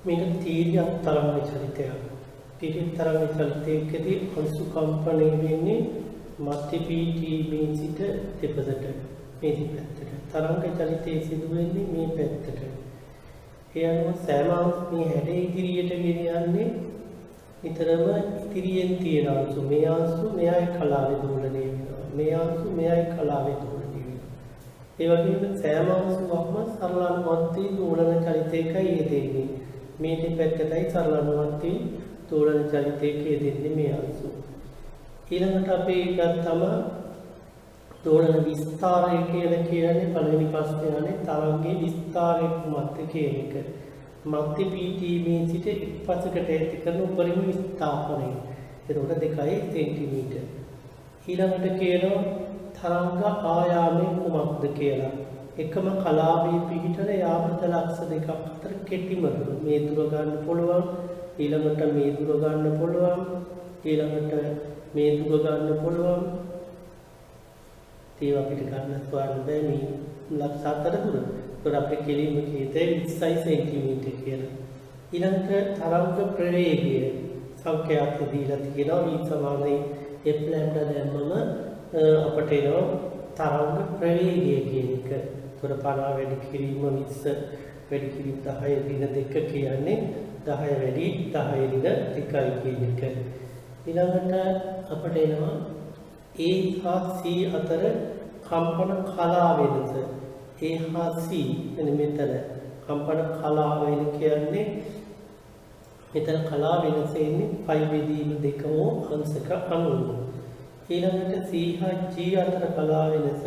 මේක තීර්යක් තරංග චලිතයක්. තීර්ය තරංග චලිතයකදී අංශු කම්පණය වෙන්නේ මධ්‍ය පීඨීමේ සිට දෙපසට මේ දෙපැත්තට. තරංග චලිතයේ සිදු වෙන්නේ මේ පැත්තට. ඒ අනුව සෑම මේ හැඩේ ඉදිරියට ගෙන යන්නේ නිතරම ඉදිරියෙන් තියෙන අංශු. මේ අංශු මෙයයි කලාවේ දෝලණය වෙනවා. මේ අංශු මෙයයි කලාවේ දෝලණය වෙනවා. ඒ වගේම සෑම අංශුවක්ම සරලානුවර්තී දෝලන චලිතයකයි යෙදෙන්නේ. මේ දෙපැත්තටයි සරලානුවර්තී දෝලන චලිතයක යෙදෙන්නේ මේ අංශු. ඊළඟට අපි ගත්තම දෝලන විස්තරය කියලා කියන්නේ පළවෙනි ප්‍රශ්නයනේ තරංගයේ විස්තරය කුමක්ද කියන එක. මධ්‍ය පීඨීමේ සිට එක්පසකට ඇති කරන උපරිම විස්ථාපනය. එතකොට 2 සෙන්ටිමීටර. ඊළඟට කියනවා තරංග ආයාමය කුමක්ද කියලා. එකම කලාවේ පිහිටන යාමත ලක්ෂ දෙකක් අතර කෙටිම දුර. මේ දුර ගන්න පුළුවන්. ඊළඟට මේ දුර ගන්න පුළුවන්. ඊළඟට මේ දුර ගන්න පුළුවන්. ඒවා අපිට ගන්න පුළුවන් බෑ මේ ලක්ෂ 4 දුර. ඒතර අපේ කෙලින්ම කීතේ 20 සෙන්ටිමීටර කියලා. ඊළඟට තරංග ප්‍රවේගය සංඛ්‍යාත දීලා තියෙනවා. E සමානයි f lambda දැම්මම අපට එනවා තරංග ප්‍රවේගය කියන එක. ඒතර 50 වැඩි කිරීම 20 වැඩි කිරීම 10 දින 2 කියන්නේ 10 වැඩි 10 දින 2යි කියන එක. ඊළඟට අපට එනවා A හා C අතර කම්පන කලා වෙනස. A හා C එනි මෙතන කම්පන කලා වෙන කියන්නේ මෙතන කලා වෙනස එන්නේ π බෙදීම 2 අංශක 90. ඊළඟට C හා G අතර කලා වෙනස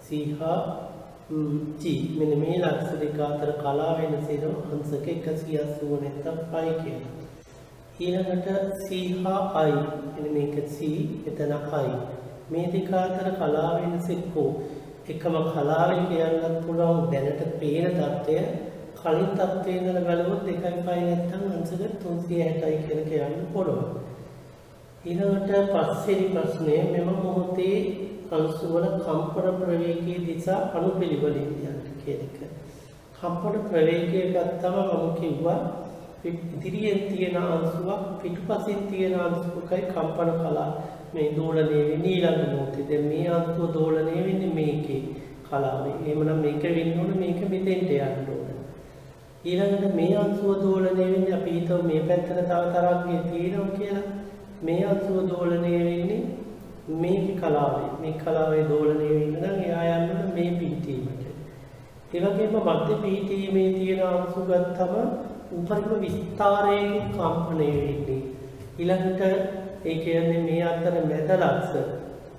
C හා G මෙන්න මේ ලක්ෂ දෙක අතර කලා වෙනස එන අංශක 180 නැත්නම් π කියලා. ඊළඟට C හා I එනි මේක C මෙතන I මේ දෙක අතර කලා වෙනස එකම කලාවෙන් කියන්නත් පුළුවන් දැනට පේන தත්ත්වය කලින් தත්ත්වයේ ඉඳලා බලුවොත් 2.5 නැත්නම් අංශක 360යි කියලා කියන්න පුළුවන්. ඊළඟට පස්වෙනි ප්‍රශ්නය මෙම මොහොතේ අංශු වල කම්පන ප්‍රවේගයේ දිශා අනුපිළිවෙලින් යන්න කියන එක. කම්පන ප්‍රවේගය ගත්තම මම කිව්වා ඉදිරියෙන් තියෙන අංශුවක් පිටුපසින් තියෙන අංශුවකයි කම්පන කලාව මේ දෝලණය වෙන්නේ ඊළඟ මොහොතේ. දැන් මේ අංශුව දෝලණය වෙන්නේ මේකේ කලාවේ. එහෙමනම් මේක වෙන්න ඕනේ මේක මෙතෙන්ට යන්න ඕනේ. ඊළඟට මේ අංශුව දෝලණය වෙන්නේ අපි හිතුව මේ පැත්තට තව තරංගයක් තියෙනවා කියලා. මේ අංශුව දෝලණය වෙන්නේ මේකේ කලාවේ. මේ කලාවේ දෝලණය වෙන්න නම් එයා යන්න ඕනේ මේ පිහිටීමට. ඒ වගේම මධ්‍ය පිහිටීමේ තියෙන අංශු ගත්තම උපරිම විස්තරයේ කම්පණය වෙන්නේ. ඊළඟට ඒ කියන්නේ මේ අතර මැද ලක්ෂ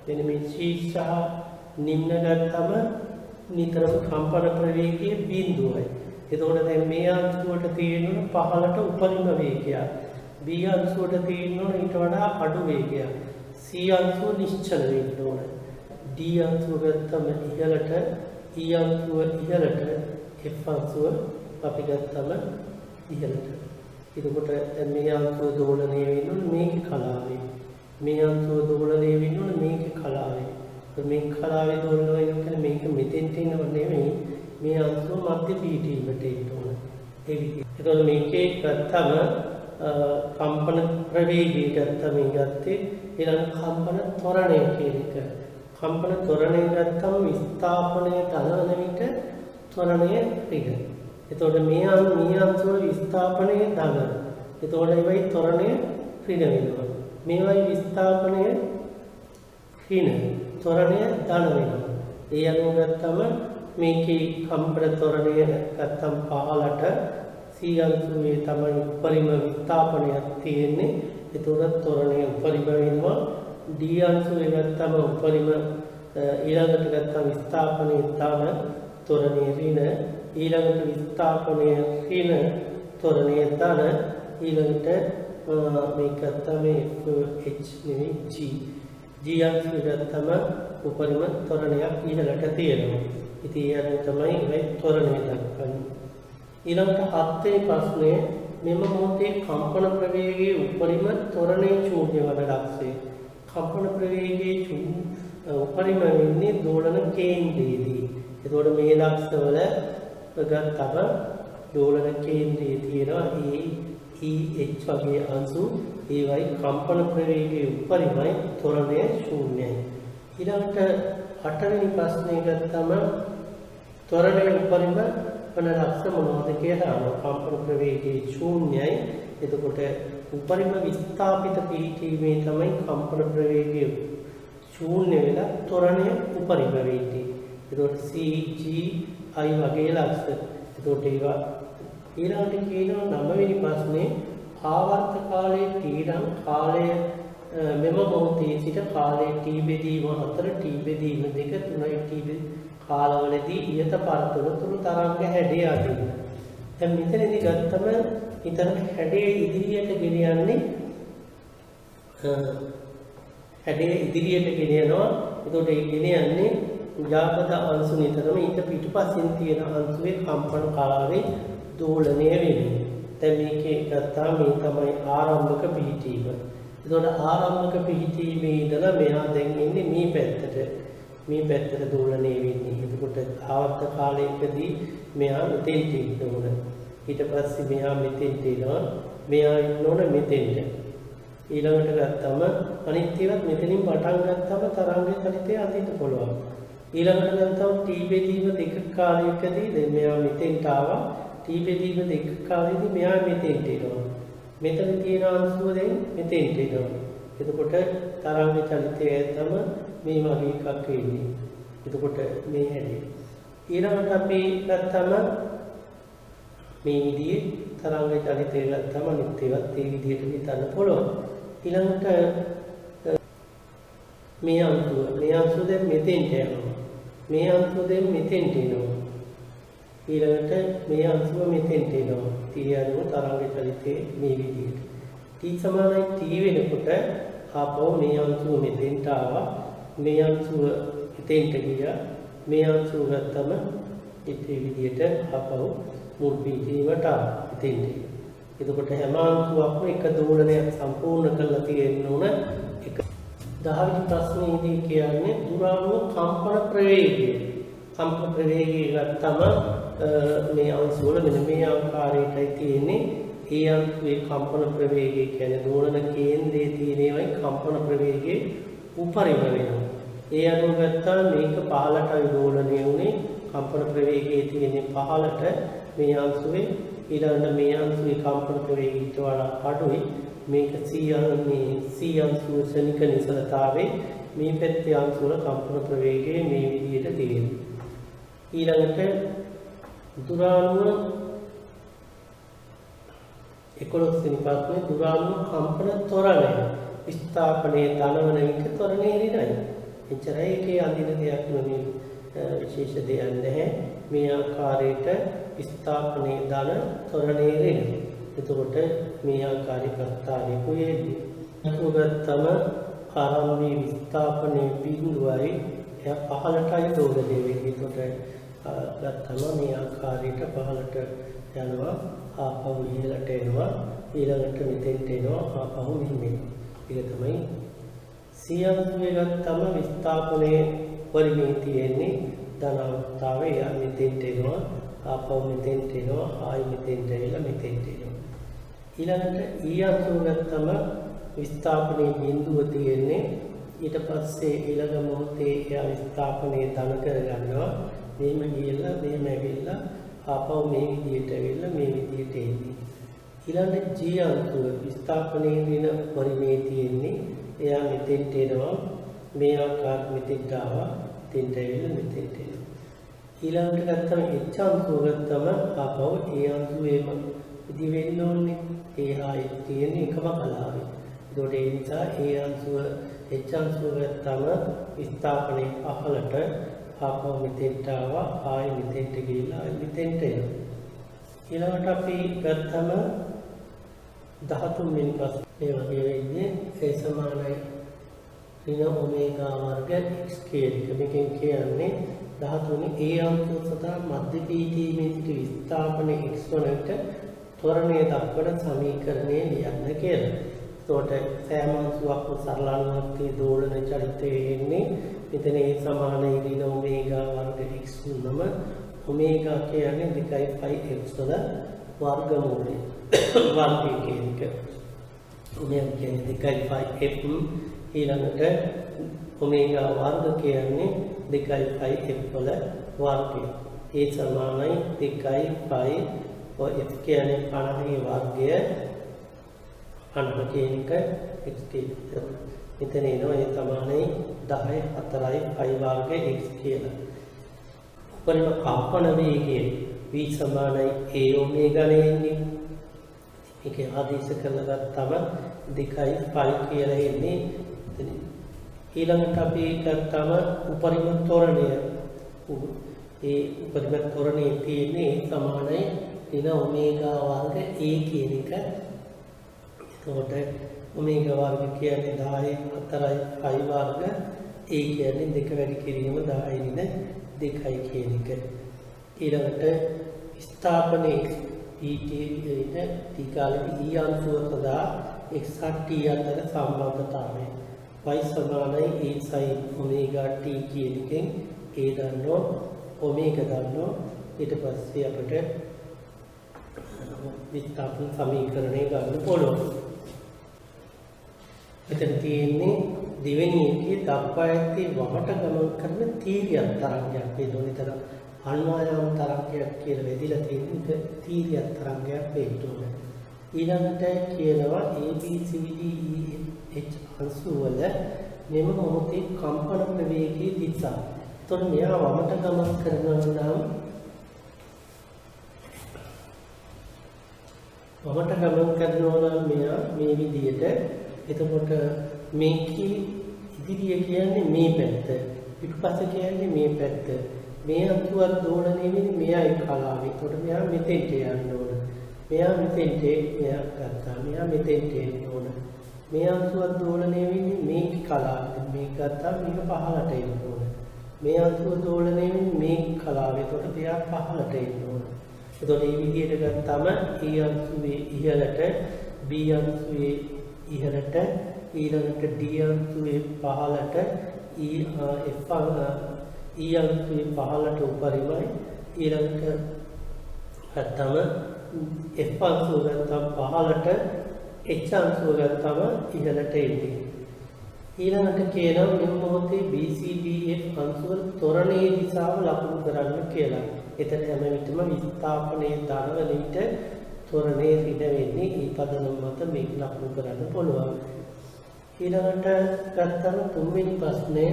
වෙන මේ ශීර්ෂ නිම්න ගත්තම නිතරම කම්පන ප්‍රවේගයේ බිඳුවයි. එතකොට දැන් මේ අංශුවට තියෙනවා පහළට උපරිම වේගයක්. B අංශුවට තියෙනවා ඊට වඩා අඩු වේගයක්. C අංශුව නිශ්චල වෙන්න ඕන. D අංශුව ගත්තම ඉහළට, E අංශුව ඉහළට, F අංශුව අපි ගත්තම ඉහළට. එතකොට මේ අංශුව දෝලණය වෙන්නේ මේකේ කලාවේ. මේ අංශුව දෝලණය වෙන්නේ මේකේ කලාවේ. මේ කලාවේ දෝලණය වෙනකොට මේක මෙතෙන්ට එනව නෙමෙයි. මේ අංශුව මධ්‍ය පීඨීමට එන්න ඕන. ඒ විදිහට. එතකොට මේකේ ගත්තම කම්පන ප්‍රවේගය ගත්තා මේ ගත්තේ ඊළඟ කම්පන ත්වරණය කියන එක. කම්පන ත්වරණය ගත්තම විස්ථාපනය තනන විට ත්වරණය ඍණ. එතකොට මේ අංශුව විස්ථාපනය ධන. එතකොට ඒවයි ත්වරණය ඍණ වෙනවා. මේවයි විස්ථාපනය ඍණ. ත්වරණය ධන වෙනවා. ඒ අනුව ගත්තම මේකේ කම්පන ත්වරණය ගත්තම පහළට C අංශුවේ තමයි උපරිම විස්ථාපනයක් තියෙන්නේ. එතකොට ත්වරණය උපරිම වෙනවා. D අංශුවේ ගත්තම උපරිම ඊළඟට ගත්තම විස්ථාපනය ධන ත්වරණය ඍණ. ඊළඟට විස්ථාපනය ඍණ ත්වරණය ධන. ඊළඟට මේක තමයි H නෙවෙයි G. G අංශුව ගත්තම උපරිම ත්වරණයක් ඉහළට තියෙනවා. ඉතින් ඒ අනුව තමයි මේ ත්වරණය දක්වන්නේ. ඊළඟට හත්වෙනි ප්‍රශ්නය මෙම මොහොතේ කම්පන ප්‍රවේගයේ උපරිම ත්වරණයේ ශූන්‍ය වන ලක්ෂය. කම්පන ප්‍රවේගයේ උපරිම වෙන්නේ දෝලන කේන්ද්‍රයේදී. එතකොට මේ ලක්ෂවල ගත්තම දෝලන කේන්ද්‍රයේ තියෙනවා EH වගේ අංශු ඒවයි කම්පන ප්‍රවේගයේ උපරිමයි ත්වරණය ශූන්‍යයි. ඊළඟට 8 වෙනි ප්‍රශ්නේ ගත්තම ත්වරණයේ උපරිම වන ලක්ෂණ මොනවද කියලා අහනවා. කම්පන ප්‍රවේගයේ ශූන්‍යයි. එතකොට උපරිම විස්ථාපිත පිහිටීමේ තමයි කම්පන ප්‍රවේගය ශූන්‍ය වෙලා ත්වරණය උපරිම වෙන්නේ. එතකොට C G I වගේ ලක්ෂණ. එතකොට ඒවා ඊළඟට කියනවා 9 වෙනි ප්‍රශ්නේ ආවර්ත කාලයේ තීරම් කාලය මෙම මොහොතේ සිට කාලයේ T බෙදීම 4 T බෙදීම 2 3 T කාලවලදී ඉහත පරතරතුරු තරංග හැඩය අදින්න. දැන් මෙතනදී ගත්තම ඊතර හැඩය ඉදිරියට ගෙන යන්නේ හැඩය ඉදිරියට ගෙන යනවා. එතකොට ඒ ගෙන යන්නේ ජාපද අංශු නිතරම ඊට පිටුපසින් තියෙන අංශුවේ කම්පන කාලයේ දෝලණය වෙන්නේ. දැන් මේකේ ගත්තා මේ තමයි ආරම්භක පිහිටීම. එතකොට ආරම්භක පිහිටීමේ ඉඳලා මෙහා දැන් ඉන්නේ මේ පැත්තට දෝලණය වෙන්නේ. එතකොට ආවර්ත කාලයකදී මෙහා මෙතෙන්ට ඉන්න ඕන. ඊට පස්සේ මෙහා මෙතෙන්ට එනවා. මෙහා ඉන්න ඕන මෙතෙන්ට. ඊළඟට ගත්තම අනිත් ඒවාත් මෙතනින් පටන් ගත්තම තරංග චලිතය අදින්න පුළුවන්. ඊළඟට ගත්තම T බෙදීම 2 කාලයකදී දැන් මෙහා මෙතෙන්ට ආවා. T බෙදීම 2 කාලෙදී මෙහා මෙතෙන්ට එනවා. මෙතන තියෙන අංශුව දැන් මෙතෙන්ට එනවා. එතකොට තරංග චලිතය තම මේ වගේ එකක් වෙන්නේ. එතකොට මේ හැඩය. ඊළඟට අපි ගත්තම මේ විදිහේ තරංග චලිතය ගත්තම අනිත් ඒවාත් ඒ විදිහට හිතන්න පුළුවන්. ඊළඟට මේ අංශුව දැන් මෙතෙන්ට යනවා. මේ අංශුව දැන් මෙතෙන්ට එනවා. ඊළඟට මේ අංශුව මෙතෙන්ට එනවා. T අනුව තරංග චලිතයේ මේ විදිහට. T සමානයි T වෙනකොට ආපහු මේ අංශුව මෙතෙන්ට ආවා. මේ අංශුව මෙතෙන්ට ගියා. මේ අංශුව ගත්තම ඒ විදිහට ආපහු මුල් පිටීමට ආවා. මෙතෙන්ට. එතකොට හැම අංශුවක්ම එක දෝලනයක් සම්පූර්ණ කරලා තියෙන්න ඕන. 10 වෙනි ප්‍රශ්නේදී කියන්නේ දුරාණු කම්පන ප්‍රවේගය. කම්පන ප්‍රවේගය ගත්තම මේ අංශවල මෙන්න මේ ආකාරයටයි තියෙන්නේ. ඒ අංශුවේ කම්පන ප්‍රවේගය කියන්නේ දෝලන කේන්ද්‍රයේ තියෙනවයි කම්පන ප්‍රවේගයේ උපරිම වෙනවා. ඒ අනුව ගත්තා මේක 15ටයි දෝලණය වුනේ. කම්පන ප්‍රවේගයේ තියෙන්නේ 15ට මේ අංශුවේ. ඊළඟට මේ අංශුවේ කම්පන ප්‍රවේගය ඊට වඩා අඩුයි. මේක C අංශුවේ ශනික නිසලතාවේ මේ පැත්තේ අංශුවල කම්පන ප්‍රවේගය මේ විදිහට තියෙනවා. ඊළඟට දුරාණුව 11 වෙනි ප්‍රශ්නේ දුරාණුව කම්පන ත්වරණය විස්ථාපනයේ ධනවන විට ත්වරණය ඍණයි. එච්චරයි ඒකේ අඳින දෙයක් නෙමෙයි විශේෂ දෙයක් නැහැ. මේ ආකාරයට විස්ථාපනයේ ධන ත්වරණය ඍණ. එතකොට මේ ආකාරي ප්‍රස්තාවයේ කුයේදී අතුගතම ආරම්භයේ විස්ථාපනයේ බිඳුවයි එය 15ටයි දෝලණය වෙන්නේ. එතකොට ගත්තම මේ ආකාරයට 15ට යනවා ආපහු ඉහළට එනවා ඊළඟට මෙතෙන්ට එනවා ආපහු මෙහෙම එනවා. ඒක තමයි සියම්තුවේ ගත්තම විස්ථාපනයේ පරිමේ තියෙන්නේ ධනාවස්ථාවේ යා මෙතෙන්ට එනවා ආපහු මෙතෙන්ට එනවා ආයි මෙතෙන්ට එලා මෙතෙන්ට එනවා. ඊළඟට ඊයම්තුව ගත්තම විස්ථාපනයේ බිඳුව තියෙන්නේ ඊට පස්සේ ඊළඟ මොහොතේ යා විස්ථාපනයේ ධන කරගන්නවා. මෙහෙම ගියලා මෙහෙම ඇවිල්ලා ආපහු මේ විදිහට ඇවිල්ලා මේ විදිහට එන්නේ. ඊළඟ G අංශුව විස්ථාපනයේ වෙන පරිමේ තියෙන්නේ එයා මෙතෙන්ට එනවා මේ ආකාරයට මෙතෙන්ට ආවා මෙතෙන්ට ඇවිල්ලා මෙතෙන්ට එනවා. ඊළඟට ගත්තම H අංශුව ගත්තම ආපහු ඒ අංශුවේම ඉදි වෙන්න ඕනේ. ඒ ආයේ තියෙන එකම කලාවේ. ඒකට ඒ නිසා ඒ අංශුව H අංශුව ගත්තම විස්ථාපනයේ 15ට ආපහු මෙතෙන්ට ආවා ආයි මෙතෙන්ට ගිහිල්ලා මෙතෙන්ට එනවා. ඊළඟට අපි ගත්තම 13 වෙනි ප්‍රශ්නේ වගේ වෙන්නේ ඒ සමානයි ඍණ ඔමේගා වර්ග x කියලා. මේකෙන් කියන්නේ 13 ඒ අංශුව සඳහා මධ්‍ය පීඨීමේ සිට විස්ථාපන x වලට ත්වරණය දක්වන සමීකරණය ලියන්න කියලා. එතකොට සෑම අංශුවක්ම සරල අණුවක්ගේ දෝලන චලිතයේ එන්නේ මෙතන ඒ සමානයි ඍණ ඔමේගා වර්ග x වුනම ඔමේගා කියන්නේ 2πx වල වර්ගමූලය වර්ගය කියන එක. ඔමේගා කියන්නේ 2πf ඊළඟට ඔමේගා වර්ග කියන්නේ 2πf වල වර්ගය. ඒ සමානයි 2π ඔය f කියන්නේ 50 වර්ගය 50 කියන එක x කියන. මෙතන එනවා ඒ සමානයි 10 4යි π වර්ග x කියලා. උපරිම කම්පන වේගය v සමානයි a ඔමේගා නෙන්නේ. මේක ආදේශ කරලා ගත්තම 2π කියලා එන්නේ. ඊළඟට අපි ගත්තම උපරිම ත්වරණය. ඒ උපරිම ත්වරණයේ තියෙන්නේ සමානයි ඍණ ඔමේගා වර්ග a කියන එක. එතකොට ඔමේගා වර්ග කියන්නේ 10 4යි π වර්ග a කියන්නේ 2 වැඩි කිරීම 10 ඍණ 2යි කියන එක. ඊළඟට ස්ථාපනයේ pt ඊට t කාලෙදී e අංශුව සදා x හා t අතර සම්බන්ධතාවය y සමානයි a sin ඔමේගා t කියන එකෙන් a දන්නෝ ඔමේගා දන්නෝ ඊට පස්සේ අපිට විස්ථාපන සමීකරණය ගන්න පුළුවන්. මෙතන තියෙන්නේ දෙවෙනි එකේ දක්වා ඇත්තේ වමට ගමන් කරන තීරියක් තරංගයක්. ඒ දොනිතර අන්වායාම තරංගයක් කියලා වෙදිලා තියෙන්නේ තීරියක් තරංගයක් වෙන්න ඕනේ. ඊළඟට කියනවා ABCDEH අංශු වල මෙම මොහොතේ කම්පන ප්‍රවේගයේ දිශා. එතකොට මෙයා වමට ගමන් කරනවා නම් වමට ගමන් කරනවා නම් මෙයා මේ විදිහට. එතකොට මේකේ ඉදිරිය කියන්නේ මේ පැත්ත, පිටුපස කියන්නේ මේ පැත්ත. මේ අතුවත් දෝලණය වෙන්නේ මෙයයි කලාවේ. එතකොට මෙයා මෙතෙන්ට යන්න ඕන. මෙයා මෙතෙන්ට මෙයා ගත්තා. මෙයා මෙතෙන්ට එන්න ඕන. මේ අතුවත් දෝලණය වෙන්නේ මේ කලාවේ. මේක ගත්තා මේක පහළට එන්න ඕන. මේ අතුව දෝලණය වෙන්නේ මේ කලාවේ. එතකොට මෙයා පහළට එන්න ඕන. එතකොට මේ විදිහට ගත්තාම E අංශුවේ ඉහළට B අංශුවේ ඉහළට ඊළඟට D අංශුවේ පහළට E අංශුවේ පහළට උපරිමයි ඊළඟට ගත්තම F අංශුව ගත්තම පහළට H අංශුව ගත්තම ඉහළට එන්නේ. ඊළඟට කියනවා මෙන්න මොහොතේ BCDF අංශුව ත්වරණයේ දිශාව ලකුණු කරන්න කියලා. එතන හැම විටම විස්ථාපනයේ ධනවල විට ත්වරණයේ ඍණ වෙන්නේ ඒ පදනම මත මේක ලකුණු කරන්න පුළුවන්. ඊළඟට ගත්තම තුන්වෙනි ප්‍රශ්නය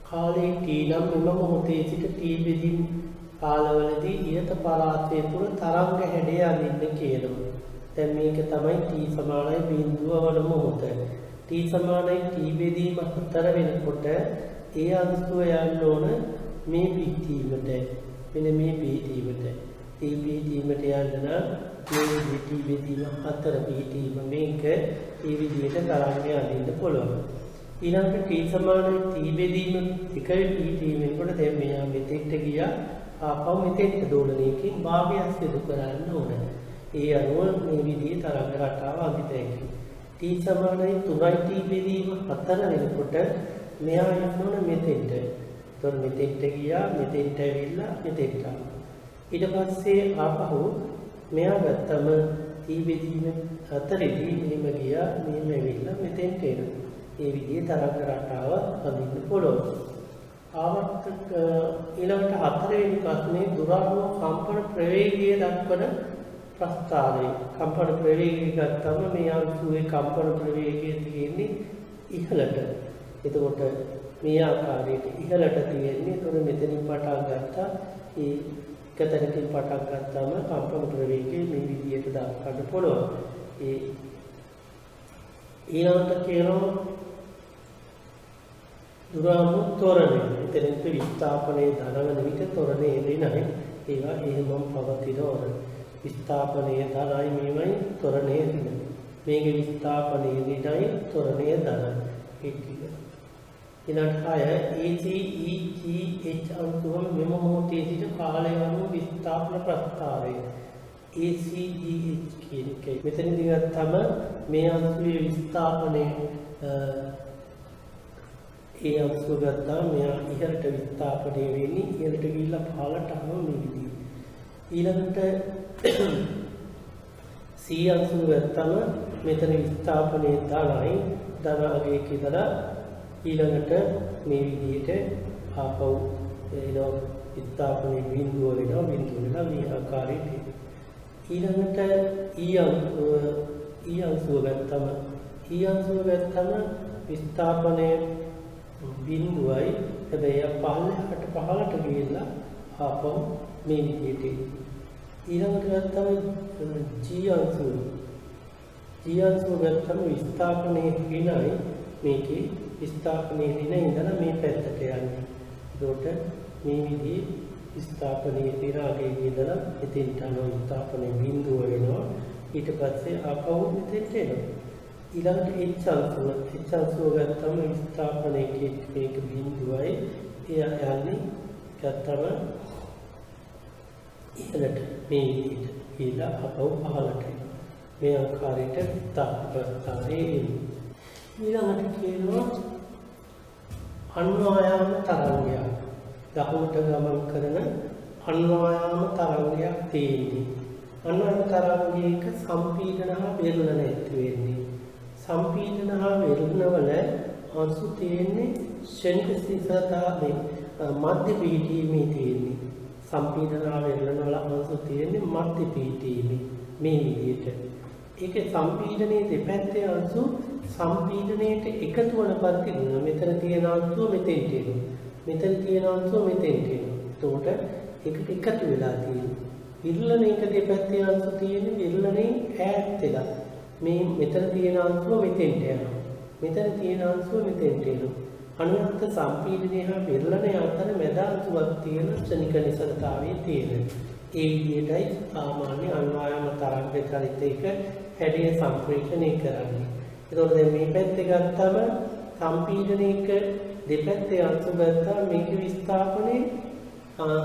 කාලේ t නම් මෙම මොහොතේ සිට t බෙදීම් කාලවලදී ඉහත පරාසය තුළ තරංග හැඩය අඳින්න කියනවා. දැන් මේක තමයි t සමානයි බිඳුව වන මොහොත. t සමානයි t බෙදීම 4 වෙනකොට ඒ අංශුව යන්න ඕන මේ පිටීමට. මෙන්න මේ පිටීමට. t පිටීමට යන්න නම් මේ t බෙදීම 4 පිටීම මේක ඒ විදිහට තරංගය අඳින්න පුළුවන්. ඊළඟට t සමානයි t බෙදීම 1 පිටීමෙන් කොට දැන් මෙයා මෙතෙන්ට ගියා. ආපහු මෙතෙන්ට දෝලනයකින් භාගයක් සිදු කරන්න ඕන. ඒ අනුව මේ විදිහේ තරංග රටාව අඳිත හැකියි. t සමානයි 3යි t බෙදීම 4 වෙනකොට මෙයා යන්න ඕන මෙතෙන්ට. එතකොට මෙතෙන්ට ගියා, මෙතෙන්ට ඇවිල්ලා මෙතෙන්ට ආවා. ඊට පස්සේ ආපහු මෙයා ගත්තම t බෙදීම 4දී මෙහෙම ගියා, මෙහෙම ඇවිල්ලා මෙතෙන්ට එනවා. මේ විදිහේ තරංග රටාව අඳින්න පුළුවන්. ආවර්තක ඊළඟට 4 වෙනි ප්‍රශ්නේ දුරානුව කම්පන ප්‍රවේගය දක්වන ප්‍රස්තාවය. කම්පන ප්‍රවේගය ගත්තම මේ අංශුවේ කම්පන ප්‍රවේගය තියෙන්නේ ඉහළට. එතකොට මේ ආකාරයට ඉහළට තියෙන්නේ. එතකොට මෙතනින් පටන් ගත්තා. ඒ එකතැනකින් පටන් ගත්තාම කම්පන ප්‍රවේගය මේ විදිහට දක්වන්න පුළුවන්. ඒ ඊළඟට කියනවා දුරාණු ත්වරණය. එතනින් විස්ථාපනයේ ධනවන විට ත්වරණයේ ඍණයි. ඒවා එහෙමම පවතින ඕන. විස්ථාපනයේ ධනයි මේවයි ත්වරණයේ ඍණ. මේකේ විස්ථාපනයේ ඍණයි ත්වරණයේ ධනයි. ඒක ටික. ඊළඟට ACEGH අංශුවම මෙම මොහොතේ සිට කාලය අනුව විස්ථාපන ප්‍රස්තාවය. ACEH කියන එකයි. මෙතනදී ගත්තම මේ අංශුවේ විස්ථාපනයේ ඒ අංශුව ගත්තාම මෙයා ඉහළට විස්ථාපනය වෙන්නේ ඉහළට ගිහිල්ලා පහළට ආවම මේ විදිහේ. ඊළඟට C අංශුව ගත්තාම මෙතන විස්ථාපනයේ ධනයි ධනාගයේ කියලා ඊළඟට මේ විදිහට ආපහු එනවා විස්ථාපනයේ බිඳුව වෙනවා මේ ආකාරයට. ඊළඟට E අංශුව ගත්තම විස්ථාපනයේ බිඳුවයි හැබැයි පහළට ගිහිල්ලා ආපහු මේ විදිහට. ඊළඟට ගත්තම G අංශුව ගත්තම විස්ථාපනයේ විනයි මේකේ විස්ථාපනයේ වින ඉඳලා මේ පැත්තට යන්නේ. ඒකට මේ විදිහේ විස්ථාපනයේ විරාගයේ ඉඳලා එතෙන්ට යන විස්ථාපනයේ බිඳුව වෙනවා. ඊට පස්සේ ආපහු මෙතෙන්ට එනවා. ඊළඟට H අංශුව ගත්තම විස්ථාපනයේ මේක බිඳුවයි එයා යන්නේ ගත්තම ඉහළට මේ විදිහට ගිහිලා ආපහු පහළට එනවා. මේ ආකාරයට විස්ථාපනයේ එන්නේ. ඊළඟට කියනවා අන්වායාම තරංගයක්. දකුණට ගමන් කරන අන්වායාම තරංගයක් තියෙන්නේ. අන්වායාම තරංගයක සම්පීඩන හා වෙරළන ඇති වෙන්නේ. සම්පීඩන හා වෙරළන වල අංශු තියෙන්නේ ශනික සිසතාවේ මධ්‍ය පීඨීමේ තියෙන්නේ. සම්පීඩන හා වෙරළන වල අංශු තියෙන්නේ මධ්‍ය පීඨීමේ මේ විදිහට. ඒකේ සම්පීඩනයේ දෙපැත්තේ අංශු සම්පීඩනයට එකතු වන පරිදි දුන්නා. මෙතන තියෙන අංශුව මෙතෙන්ට එනවා. මෙතන තියෙන අංශුව මෙතෙන්ට එනවා. එතකොට ඒක එකතු වෙලා තියෙනවා. විරලණයක දෙපැත්තේ අංශු තියෙන්නේ විරලණයෙන් ඈත් වෙලා. මේ මෙතන තියෙන අංශුව මෙතෙන්ට යනවා. මෙතන තියෙන අංශුව මෙතෙන්ට එනවා. අනුයුක්ත සම්පීඩනය හා විරලණය අතර මැද අංශුවක් තියෙන ක්ෂණික නිසලතාවයේ තියෙන. ඒ විදිහටයි සාමාන්‍ය අන්වායාම තරංග චලිත එක හැඩය සම්ප්‍රේෂණය කරන්නේ. එතකොට දැන් මේ පැත්තේ ගත්තම සම්පීඩනයක දෙපැත්තේ අංශු ගත්තාම මේක විස්ථාපනයේ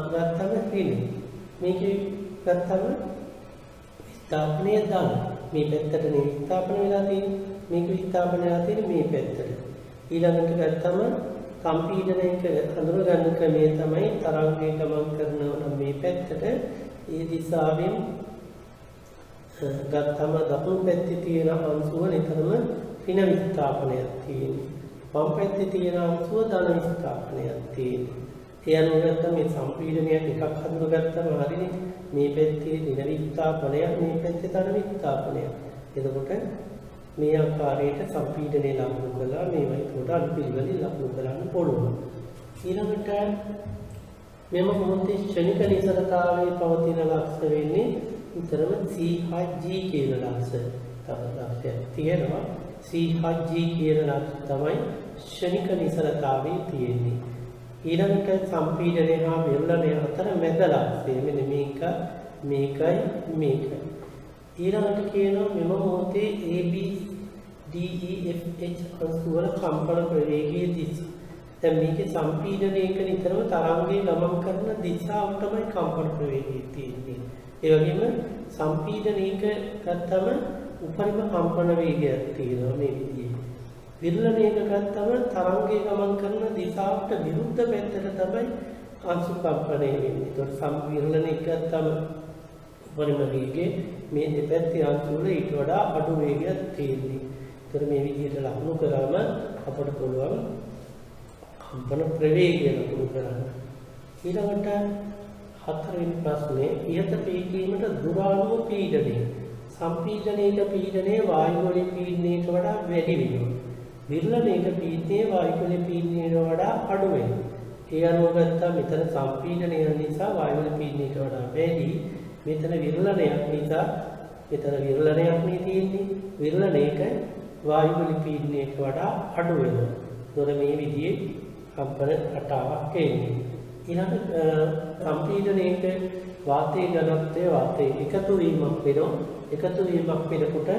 ගත්තම තියෙන්නේ. මේක ගත්තම විස්ථාපනයේ දාන. මේ පැත්තට නේ විස්ථාපන වෙලා තියෙන්නේ. මේක විස්ථාපන වෙලා තියෙන්නේ මේ පැත්තට. ඊළඟට ගත්තම සම්පීඩනයක හඳුන ගන්න ක්‍රමය තමයි තරංගය ගමන් කරනවා මේ පැත්තට ඒ දිශාවෙන් ගත්තම දකුණු පැත්තේ තියෙන අංශුව නිතරම ඍණ විස්ථාපනයක් තියෙනවා. වම් පැත්තේ තියෙන අංශුව ධන විස්ථාපනයක් තියෙනවා. ඒ අනුව ගත්තම මේ සම්පීඩනයක් එකක් හඳුනගත්තම හරිනේ. මේ පැත්තේ ඍණ විස්ථාපනයක් මේ පැත්තේ ධන විස්ථාපනයක්. එතකොට මේ ආකාරයට සම්පීඩනය ලකුණු කළා මේවා ඒකට අනුපිළිවෙලින් ලකුණු කරන්න පුළුවන්. ඊළඟට මෙම මොහොතේ ක්ෂණික නිසලතාවයේ පවතින ලක්ෂ වෙන්නේ විතරම CHG කියන ලක්ෂ. තව ලක්ෂයක් තියෙනවා. CHG කියන ලක්ෂ තමයි ක්ෂණික නිසලතාවයේ තියෙන්නේ. ඊළඟට සම්පීඩනය හා වෙරළණය අතර මැද ලක්ෂය. මෙන්න මේකයි. ඊළඟට කියනවා මෙම මොහොතේ AB DEFH අංශු වල කම්පන ප්‍රවේගයේ දිශා. දැන් මේකේ සම්පීඩනයක නිතරම තරංගයේ ගමන් කරන දිශාව තමයි කම්පන ප්‍රවේගය තියෙන්නේ. ඒ වගේම සම්පීඩනයක ගත්තම උපරිම කම්පන වේගයක් තියෙනවා මේ විදිහේ. විරලණයක ගත්තම තරංගයේ ගමන් කරන දිශාවට විරුද්ධ පැත්තට තමයි අංශු කම්පණය වෙන්නේ. ඒකට සම්විරලණයක ගත්තම උපරිම වේගයේ මේ දෙපැත්තේ අංශු වල ඊට වඩා අඩු වේගයක් තියෙනවා. ඒතර මේ විදිහට ලකුණු කරාම අපට පුළුවන් කම්පන ප්‍රවේගය ලකුණු කරන්න. ඊළඟට හතරවෙනි ප්‍රශ්නේ ඉහත පීඩීමට දුරාණු පීඩනය. සම්පීඩනයක පීඩනය වායු වලින් පීඩනයට වඩා වැඩි වෙනවා. විරලණයක පීඩනය වායු වලින් පීඩනයට වඩා අඩු වෙනවා. ඒ අනුව ගත්තා මෙතන සම්පීඩනය නිසා වායු වලින් පීඩනයට වඩා වැඩි. මෙතන විරලණයක් නිසා මෙතන විරලණයක් නේ තියෙන්නේ. විරලණයක වායු වලින් පීඩනයට වඩා අඩු වෙනවා. ඒතොර මේ විදිහේ කම්පන රටාවක් එන්නේ. ඊළඟ සම්පීඩනයක වාතයේ ඝනත්වය වාතයේ එකතු වීමක් වෙනවා. එකතු වීමක් වෙනකොට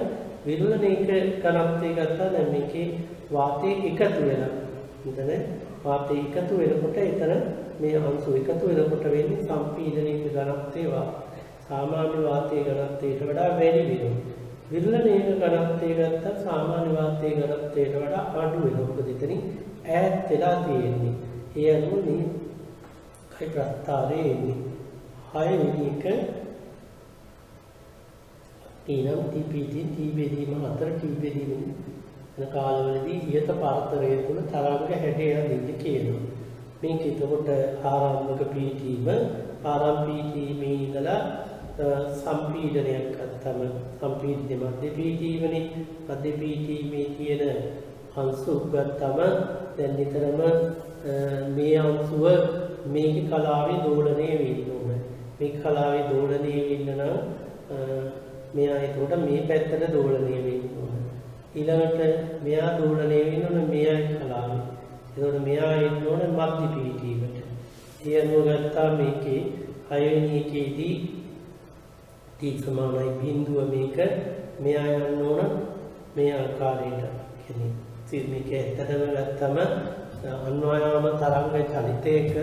විරලණයක ඝනත්වය ගත්තා දැන් මේකේ වාතයේ එකතු වෙනවා. මෙතන වාතයේ එකතු වෙනකොට එතන මේ අංශු එකතු වෙනකොට වෙන්නේ සම්පීඩනයක ඝනත්වය සාමාන්‍ය වාතයේ ඝනත්වයට වඩා වැඩි වෙනවා. විරලණයක ඝනත්වය ගත්තා සාමාන්‍ය වාතයේ ඝනත්වයට වඩා අඩු වෙනවා. මොකද එතනින් ඈත් වෙලා තියෙන්නේ. ඒ අනුව මේ කයි ප්‍රස්තාරයේ එන්නේ. 6 වෙනි එක ඊනම් ටීපීදී ටීබේදීම 4 ටීබේදීම යන කාලවලදී ඉහත පරතරය තුළ තරංග හැඩය දෙන්න කියනවා. මේක එතකොට ආරම්භක පීඨීම ආරම්භ පීඨීමේ ඉඳලා සම්පීඩනයක් ගත්තම සම්පීඩනයේ මධ්‍ය පීඨීමනේ මධ්‍ය පීඨීමේ තියෙන අංශු ගත්තම දැන් නිතරම මේ අංශුව මේක කලාවේ දෝලණය වෙන්න ඕනේ. මේ කලාවේ දෝලණය වෙන්න නම් මෙයා එතකොට මේ පැත්තට දෝලණය වෙන්න ඕනේ. ඊළඟට මෙයා දෝලණය වෙන්න ඕනේ මෙයා කලාවේ. එතකොට මෙයා එන්න ඕනේ මධ්‍ය පීඨීමට. ඒ අනුව ගත්තා මේකේ 6 වෙනි එකේදී t සමානයි බිඳුව මේක මෙයා යන්න ඕන මේ ආකාරයට. කියන්නේ මේක ඇත්තටම ගත්තම අන්වයාම තරංග චලිතයක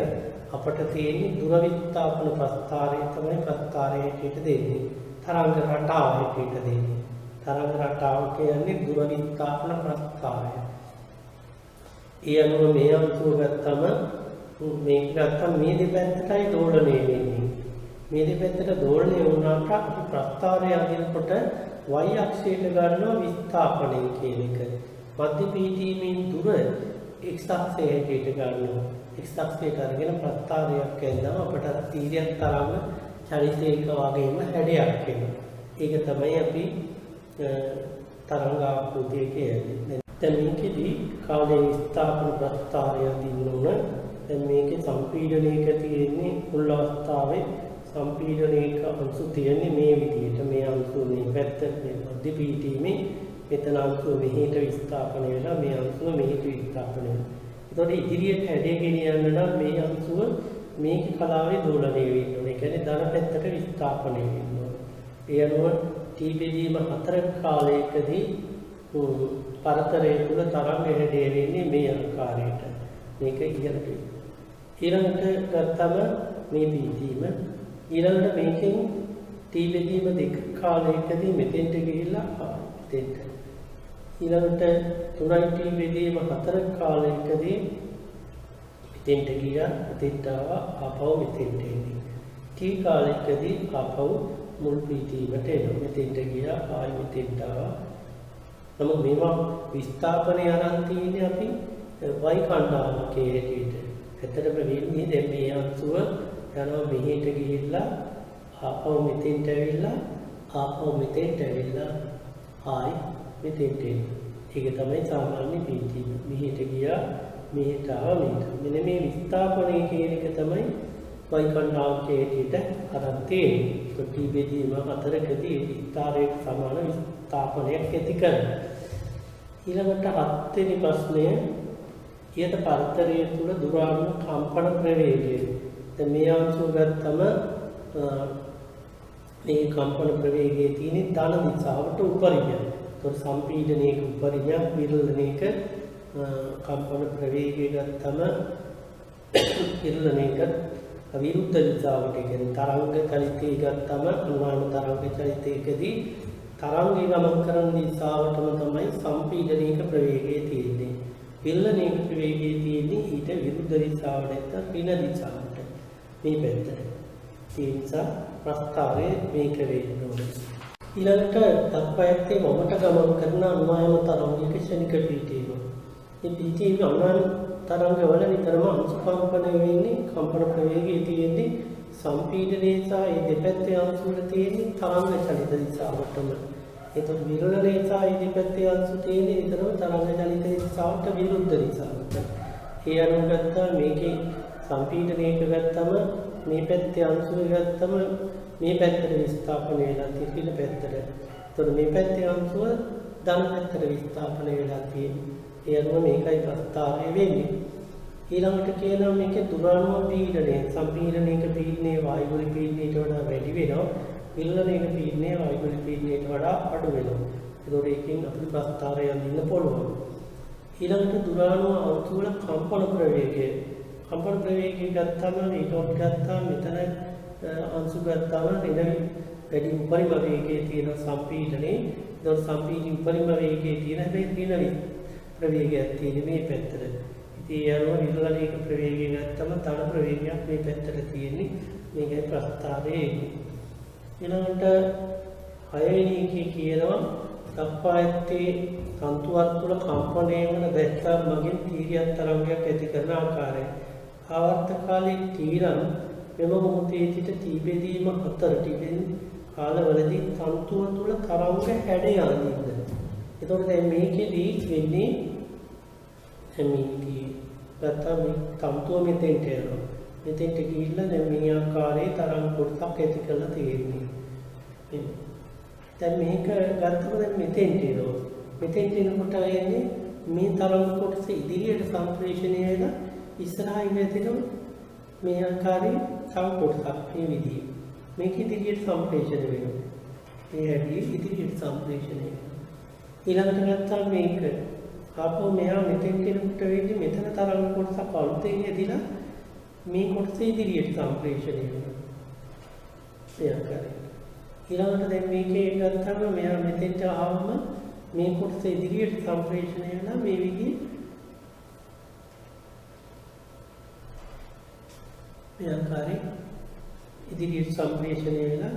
අපට තියෙන දුර විස්ථාපන ප්‍රස්ථාරය තමයි ප්‍රස්ථාරය හැටියට දෙන්නේ. තරංග රටාව හැටියට දෙන්නේ. තරංග රටාව කියන්නේ දුර විස්ථාපන ප්‍රස්ථාරය. ඒ අනුව මේ අංශුව ගත්තම මේක ගත්තම මේ දෙපැත්තටයි දෝලණය වෙන්නේ. මේ දෙපැත්තට දෝලණය වුණාට අපි ප්‍රස්ථාරය අදිනකොට y අක්ෂයට ගන්නවා විස්ථාපනය කියන එක. මධ්‍ය පීඨීමෙන් දුර x අක්ෂය හැටියට ගන්නවා. x අක්ෂයට අරගෙන ප්‍රස්ථාරයක් ඇඳලා අපට තීර්යයක් තරම් චලිතයක වගේම හැඩයක් එනවා. ඒක තමයි අපි තරංගාකෘතිය කියන්නේ. දැන් මේකෙදී කාලයේ විස්ථාපන ප්‍රස්ථාරය අදින්න ඕන. දැන් මේකේ සම්පීඩනයක තියෙන්නේ මුල් අවස්ථාවේ සම්පීඩනයක අංශු තියෙන්නේ මේ විදිහට. මේ අංශු මේ පැත්ත මේ මධ්‍ය පීඨීමේ මෙතන අංශු මෙහෙට විස්ථාපන වෙලා මේ අංශුව මෙහෙට විස්ථාපන වෙනවා. ඒතකොට ඉදිරියට හැඩය ගෙනියන්න නම් මේ අංශුව මේක කලාවේ දෝලණය වෙන්න ඕනේ. ඒ කියන්නේ ධන පැත්තට විස්ථාපනය වෙන්න ඕනේ. ඒ අනුව t බෙදීම 4 කාලයකදී පරතරය තුළ තරංග හැඩය වෙන්නේ මේ ආකාරයට. මේක ඉහළට. ඊළඟට ගත්තම මේ පීඨීම ඊළඟට මේකෙන් t බෙදීම 2 කාලයකදී මෙතෙන්ට ගිහිල්ලා මෙතෙන්ට. ඊළඟට 3යි t බෙදීම 4 කාලයකදී මෙතෙන්ට ගියා මෙතෙන්ට ආවා ආපහු මෙතෙන්ට එන්නේ. t කාලයකදී ආපහු මුල් පීඨීමට එනවා. මෙතෙන්ට ගියා ආයි මෙතෙන්ට ආවා. නමුත් මේවා විස්ථාපනය අරන් තියෙන්නේ අපි y කණ්ඩායමකේ හැටියට. ඇත්තටම වෙන්නේ දැන් මේ අංශුව යනවා මෙහෙට ගිහිල්ලා ආපහු මෙතෙන්ට ඇවිල්ලා ආපහු මෙතෙන්ට ඇවිල්ලා ආයි මෙතෙන්ට එනවා. ඒක තමයි සාමාන්‍ය පීඨීම. මෙහෙට ගියා මෙහෙට ආවා මෙහෙට. මෙන්න මේ විස්ථාපනය කියන එක තමයි y කණ්ඩායමකේ හැටියට අරන් තියෙන්නේ. කොටි බෙදීම 4කදී විස්තරයට සමාන විස්ථාපනයක් ඇති කරනවා. ඊළඟට 7 වෙනි ප්‍රශ්නය ඊට පරතරය තුල දුරාණු කම්පන ප්‍රවේගය. දැන් මේ අංශුව ගත්තම මේ කම්පන ප්‍රවේගයේ තියෙන ධන දිශාවට උපරිමය. ඒතකොට සම්පීඩනයක උපරිමය විරලණයක කම්පන ප්‍රවේගය ගත්තම විරලණයක විරුද්ධ දිශාවට කියන්නේ තරංග චලිතය ගත්තම අනුමාන තරංග චලිතයකදී තරංගය ගමන් කරන දිශාවටම තමයි සම්පීඩනයක ප්‍රවේගය තියෙන්නේ. විරලණයක ප්‍රවේගය තියෙන්නේ ඊට විරුද්ධ දිශාවට නැත්නම් ඍණ දිශාවට. මේ පැත්තට. ඒ නිසා ප්‍රස්ථාරයේ මේක වෙන්න ඕනේ. ඊළඟට තත්පයත්තේ වමට ගමන් කරන අනුමාන තරංගයක ක්ෂණික පීඨීම. මේ පීඨීම අනුමාන තරංගවල නිතරම අංශු කම්පන වෙන්නේ කම්පන ප්‍රවේගය තියෙන්නේ සම්පීඩනයේ සහ ඒ දෙපැත්තේ අංශු වල තියෙන තරංග චලිත දිශාවටම. ඒතකොට විරලණයේ සහ ඒ දෙපැත්තේ අංශු තියෙන්නේ නිතරම තරංග චලිත දිශාවට විරුද්ධ දිශාවට. ඒ අනුව ගත්තා මේකේ සම්පීඩනයක ගත්තම මේ පැත්තේ අංශු ගත්තම මේ පැත්තට විස්ථාපන වෙලා තියෙන පැත්තට. ඒතකොට මේ පැත්තේ අංශුව ධන පැත්තට විස්ථාපන වෙලා තියෙන්නේ. ඒ අනුව මේකයි ප්‍රස්ථාරය වෙන්නේ. ඊළඟට කියනවා මේකේ දුරාණු පීඩනය සම්පීඩනයක පීඩනයේ වායුවල පීඩනයට වඩා වැඩි වෙනවා. විරලණයක පීඩනයේ වායුවල පීඩනයට වඩා අඩු වෙනවා. ඒතකොට ඒකෙන් අපිට ප්‍රස්ථාරය යන්න පුළුවන්. ඊළඟට දුරාණු අංශු වල කම්පන ප්‍රවේගය ගත්තාම ඊට ගත්තාම මෙතන අංශු ගත්තාම ඍණ වැඩි උපරිම වේගයේ තියෙන සම්පීඩනයේ ඒතකොට සම්පීඩන උපරිම වේගයේ තියෙන හැබැයි ඍණ ප්‍රවේගයක් තියෙන මේ පැත්තට. ඉතින් ඒ අනුව විරලණයක ප්‍රවේගය ගත්තම තන ප්‍රවේගයක් මේ පැත්තට තියෙන්නේ. මේකේ ප්‍රස්ථාරයේ ඊළඟට 6 වෙනි එකේ කියනවා දක්වා ඇත්තේ තන්තු වර්තුල කම්පණය වන දැක්කා මගින් තීරියක් තරංගයක් ඇති කරන ආකාරය. ආවර්ත කාලයේ තීරම් මෙම මොහොතේ සිට තීබෙදීම අතර තිබෙන කාලවලදී තන්තුව තුළ තරංග හැඩ යන්නේ. එතකොට දැන් මේකෙදී වෙන්නේ මේකේ ගත්තා මේ තන්තුව මෙතෙන්ට යනවා. මෙතෙන්ට ගිහිල්ලා දැන් මේ ආකාරයේ තරංග කොටසක් ඇති කරලා තියෙන්නේ. දැන් මේක ගත්තම දැන් මෙතෙන්ට එනවා. මෙතෙන්ට එනකොට එන්නේ මේ තරංග කොටස ඉදිරියට සම්ප්‍රේෂණය වෙලා ඉස්සරහින් ඇතිවෙන මේ ආකාරයේ තව කොටසක් මේ විදිහේ. මේක ඉදිරියට සම්ප්‍රේෂණය වෙනවා. මේ හැටි ඉදිරියට සම්ප්‍රේෂණය වෙනවා. ඊළඟට ගත්තා මේක ආපහු මෙහා මෙතෙන්ට එනකොට වෙන්නේ මෙතන තරංග කොටසක් අලුතෙන් ඇදිලා මේ කොටස ඉදිරියට සම්ප්‍රේෂණය වෙනවා. ඒ ආකාරයට. ඊළඟට දැන් මේකේ ගත්තාම මෙහා මෙතෙන්ට ආවම මේ කොටස ඉදිරියට සම්ප්‍රේෂණය වෙනවා මේ විදිහේ. මේ ආකාරයෙන් ඉදිරියට සම්ප්‍රේෂණය වෙලා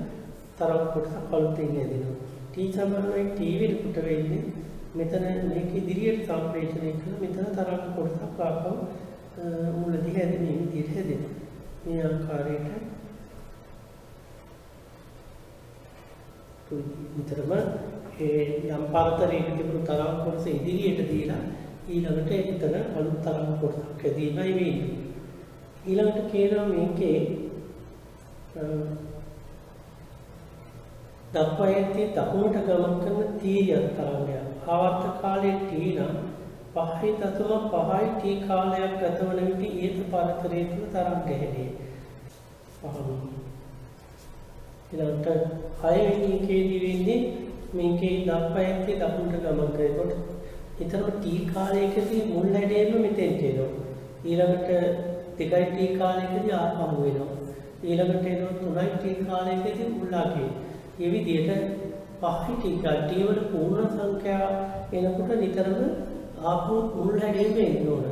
තරංග කොටස අලුතෙන් ඇදෙනවා. T සමානයි T වෙනකොට වෙන්නේ මෙතන මේක ඉදිරියට සම්ප්‍රේෂණය කරලා මෙතන තරංග කොටසක් ආපහු මුලදී හැදෙන්නේ විදිහට හැදෙනවා. මේ ආකාරයට විතරම ඒ යම් පාතරයක තිබුණු තරංග කොටස ඉදිරියට දීලා ඊළඟට එතන අලුත් තරංග කොටසක් ඇදීමයි වෙන්නේ. ඊළඟට කියනවා මේකේ දක්වා ඇත්තේ දකුණට ගමන් කරන තීරියක් තරංගයක්. ආවර්ත කාලයේ T නම් 5.5 T කාලයක් ගතවන විට ඊට පරතරයේ තුල තරංග හැදේ. ඊළඟට 6 වෙනි එකේදී වෙන්නේ මේකේ දක්වා ඇත්තේ දකුණට ගමන් කරනකොට ඊතරම T කාලයකදී මුල් හැඩයෙන්ම මෙතෙන්ට එනවා. ඊළඟට 2 T කාලයකදී ආපහු වෙනවා. ඊළඟට එනවා 3 T කාලයකදී මුල්ලාගේ. මේ විදිහට 5 T T වල පූර්ණ සංඛ්‍යා එනකොට නිතරම ආපහු මුල් හැඩයෙන්ම එන්න ඕන.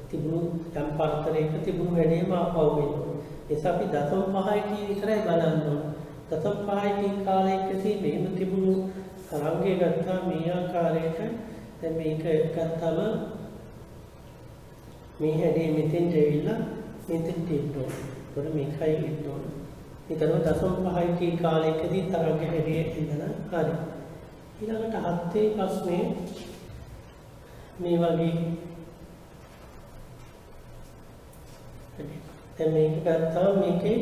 තිබුණු යම් පරතරයක තිබුණු හැඩයෙන්ම ආපහු වෙනවා. එස අපි 0.5 T විතරයි බලන්න ඕන. 0.5 T කාලයකදී මෙහෙම තිබුණු තරංගය ගත්තා මේ ආකාරයට දැන් මේක ගත්තම මේ හැඩේ මෙතෙන්ට ඇවිල්ලා මෙතෙන්ට එන්න ඕන. ඒතකොට මේකයි එන්න ඕන. ඊතරම 0.5 T කාලයකදී තරංග හැඩය එන්න හරි. ඊළඟට 7 වෙනි ප්‍රශ්නේ මේ වගේ දැන් මේක ගත්තාම මේකේ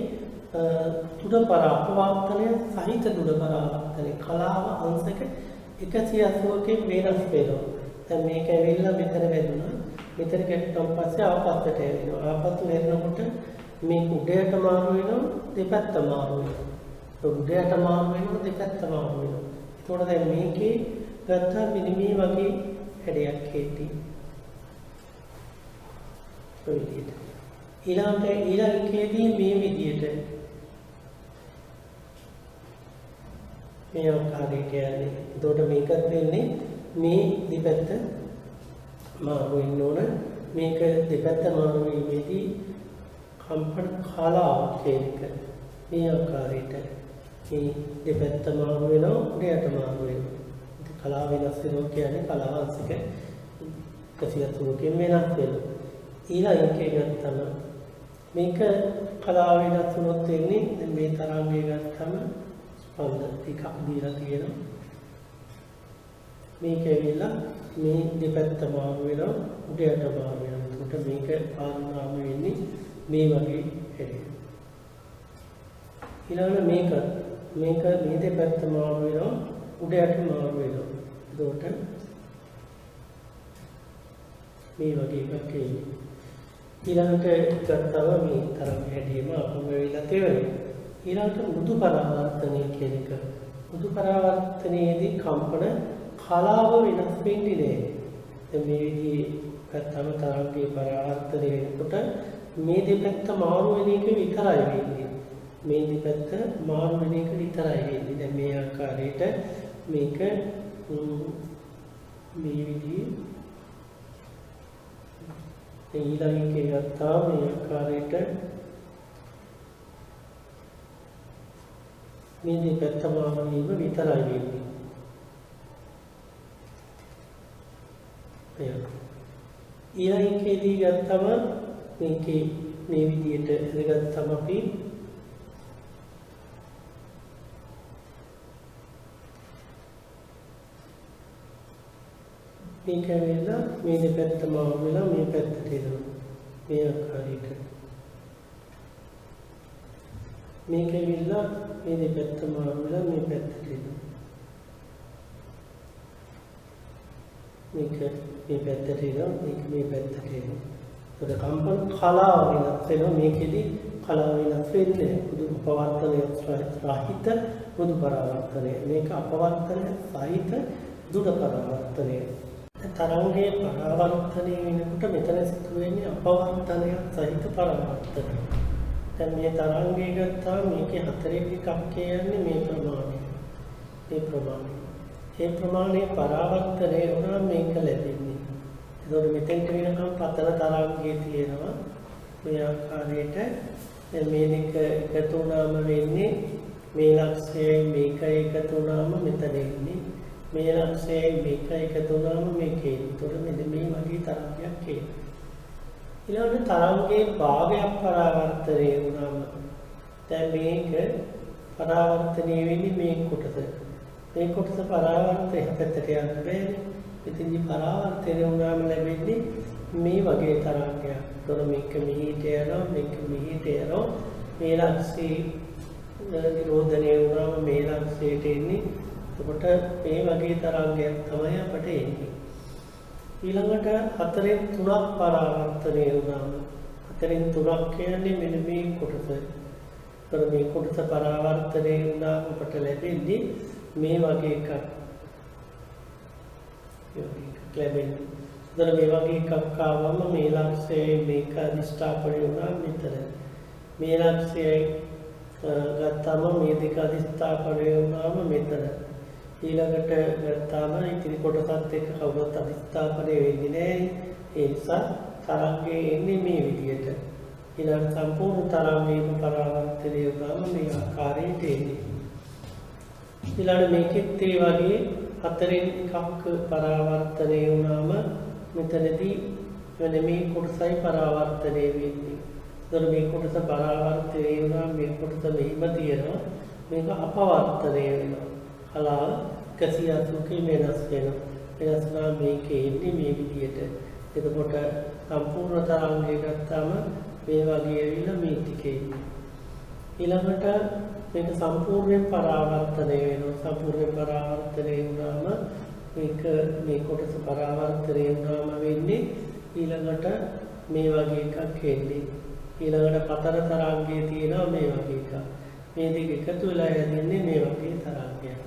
තුඩ පරාපවර්තනය සහිත තුඩ පරාවර්තනය කලාව අංශක 180කින් වෙනස් වෙනවා. දැන් මේක ඇවිල්ලා මෙතන වැදුනා. මෙතන ගැටුම් පස්සේ ආපස්සට එනවා. ආපස්සට වෙනකොට මේ උඩයට මාරු වෙනවා දෙපැත්ත මාරු වෙනවා. උඩයට මාරු වෙනවා දෙපැත්ත මාරු වෙනවා. ඒතකොට දැන් මේකේ ගත්තා මිනිමේ වගේ හැඩයක් හේටි. ඔය විදිහට. ඊළඟකේදී මේ විදිහට මේ ආකාරයට යන්නේ. එතකොට මේකත් වෙන්නේ මේ දෙපැත්ත මාරු වෙන්න ඕන. මේක දෙපැත්ත මාරු වීමේදී කම්පන කලාවක් කියන එක මේ ආකාරයට මේ දෙපැත්ත මාරු වෙනවා උඩයට මාරු වෙනවා. ඉතින් කලාව වෙනස් වෙනවා කියන්නේ කලාව අංශක 180කින් වෙනස් වෙනවා. ඊළඟ එකේ ගත්තම මේක කලාව වෙනස් වුණොත් වෙන්නේ දැන් මේ තරංගය ගත්තම ස්පන්දන ටිකක් දීලා තියෙනවා. මේක ඇවිල්ලා මේ දෙපැත්ත මාරු වෙනවා උඩයට මාරු වෙනවා. එතකොට මේක ආන්නාම වෙන්නේ මේ වගේ හැඩයක්. ඊළඟට මේක මේ දෙපැත්ත මාරු වෙනවා උඩයට මාරු වෙනවා. එතකොට මේ වගේ එකක් එන්නේ. ඊළඟට ගත්තම මේ තරම් හැඩයම අපම වෙලා තියෙනවා. ඊළඟට මෘදු පරාවර්තනය කියන එක. මෘදු පරාවර්තනයේදී කම්පන කලාව වෙනස් වෙන්නේ නැහැ. දැන් මේ විදිහේ ගත්තම තරංගයේ පරාවර්තනය වෙනකොට මේ දෙපැත්ත මාරු වෙන එක විතරයි වෙන්නේ. මේ දෙපැත්ත මාරු වෙන එක විතරයි වෙන්නේ. දැන් මේ ආකාරයට මේක මේ විදිහේ ඊළඟ එකේ ගත්තා මේ ආකාරයට මේ දෙපැත්ත මාන වීම විතරයි වෙන්නේ. ඊළඟ එකේදී ගත්තම මේකේ මේ විදිහට ගත්තම අපි මේක වෙලා මේ දෙපැත්ත මාන වෙලා මේ පැත්තට එනවා. මේ ආකාරයට මේක වෙලා මේ දෙපැත්ත මාන වෙලා මේ පැත්තට එනවා. මේක මේ පැත්තට එනවා, මේක මේ පැත්තට එනවා. ඒක කම්පන කලාව වෙනස් වෙනවා. මේකෙදි කලාව වෙනස් වෙන්නේ බුදු පවර්තනය සහිත බුදු පරාවර්තනය. මේක අපවර්තනය සහිත දුර පරාවර්තනය. තරංගයේ පරාවර්තනය වෙනකොට මෙතන සිදු වෙන්නේ අපවර්තනය සහිත පරාවර්තනය. දැන් මේ තරංගය ගත්තා මේකේ හතරෙන් එකක් කියන්නේ මේ ප්‍රමාණය. මේ ප්‍රමාණය. ඒ ප්‍රමාණයේ පරාවර්තනය වුණා මේක ලැබෙන්නේ. ඒකෝර මෙතෙන්ට වෙනකම් පතන තරංගයේ තියෙනවා මේ ආකාරයට මේ දෙක එකතු වුණාම වෙන්නේ මේ ලක්ෂයයි මේක එකතු වුණාම මෙතන එන්නේ. මේ ලක්ෂයයි මේක එකතු වුණාම මේකේ. ඒතකොට මෙන්න මේ වගේ තරංගයක් එනවා. ඊළඟට තරංගයේ භාගයක් පරාවර්තනය වුණාම දැන් මේක පරාවර්තනය වෙන්නේ මේ කොටස. මේ කොටස පරාවර්තනය පැත්තට යන්න බෑනේ. ඉතින් පරාවර්තනය වුණාම ලැබෙන්නේ මේ වගේ තරංගයක්. ඒතකොට මේක මෙහිට යනවා, මේක මෙහිට යනවා. මේ ලක්ෂයේ නිරෝධනය වුණාම මේ ලක්ෂයට එන්නේ. එතකොට මේ වගේ තරංගයක් තමයි අපට එන්නේ. ඊළඟට හතරෙන් තුනක් පරාවර්තනය වුණාම හතරෙන් තුනක් කියන්නේ මෙන්න මේ කොටස. ඒතර මේ කොටස පරාවර්තනය වුණාම අපට ලැබෙන්නේ මේ වගේ එකක්. ලැබෙන්නේ. ඒතර මේ වගේ එකක් ආවම මේ ලක්ෂයේ මේක අධිෂ්ඨාපනය වුණා මෙතන. මේ ලක්ෂයේ ගත්තම මේ දෙක අධිෂ්ඨාපනය වුණාම මෙතන. ඊළඟට ගත්තාම ඉතිරි කොටසත් එක්ක කවුරුත් අධිෂ්ඨාපනය වෙන්නේ නැහැ. ඒ නිසා තරංගය එන්නේ මේ විදියට. ඊළඟ සම්පූර්ණ තරංගයක පරාවර්තනය වුණාම මේ ආකාරයට එන්නේ. ඊළඟ මේකෙත් ඒ වගේ හතරෙන් එකක් පරාවර්තනය වුණාම මෙතනදී වෙන මේ කොටසයි පරාවර්තනය වෙන්නේ. ඒතර මේ කොටස පරාවර්තනය වුණාම මේ කොටස මෙහිම තියෙනවා. මේක අපවර්තනය වෙනවා. කලාව 180කින් වෙනස් වෙනවා. වෙනස් වුණා මේකේ එන්නේ මේ විදියට. එතකොට සම්පූර්ණ තරංගය ගත්තාම මේ වගේ ඇවිල්ලා මේ ටිකේ ඉන්නේ. ඊළඟට මේක සම්පූර්ණයෙන් පරාවර්තනය වෙනවා. සම්පූර්ණයෙන් පරාවර්තනය වුණාම මේක මේ කොටස පරාවර්තනය වුණාම වෙන්නේ ඊළඟට මේ වගේ එකක් එන්නේ. ඊළඟට පතන තරංගයේ තියෙනවා මේ වගේ එකක්. මේ දෙක එකතු වෙලා හැදෙන්නේ මේ වගේ තරංගයක්.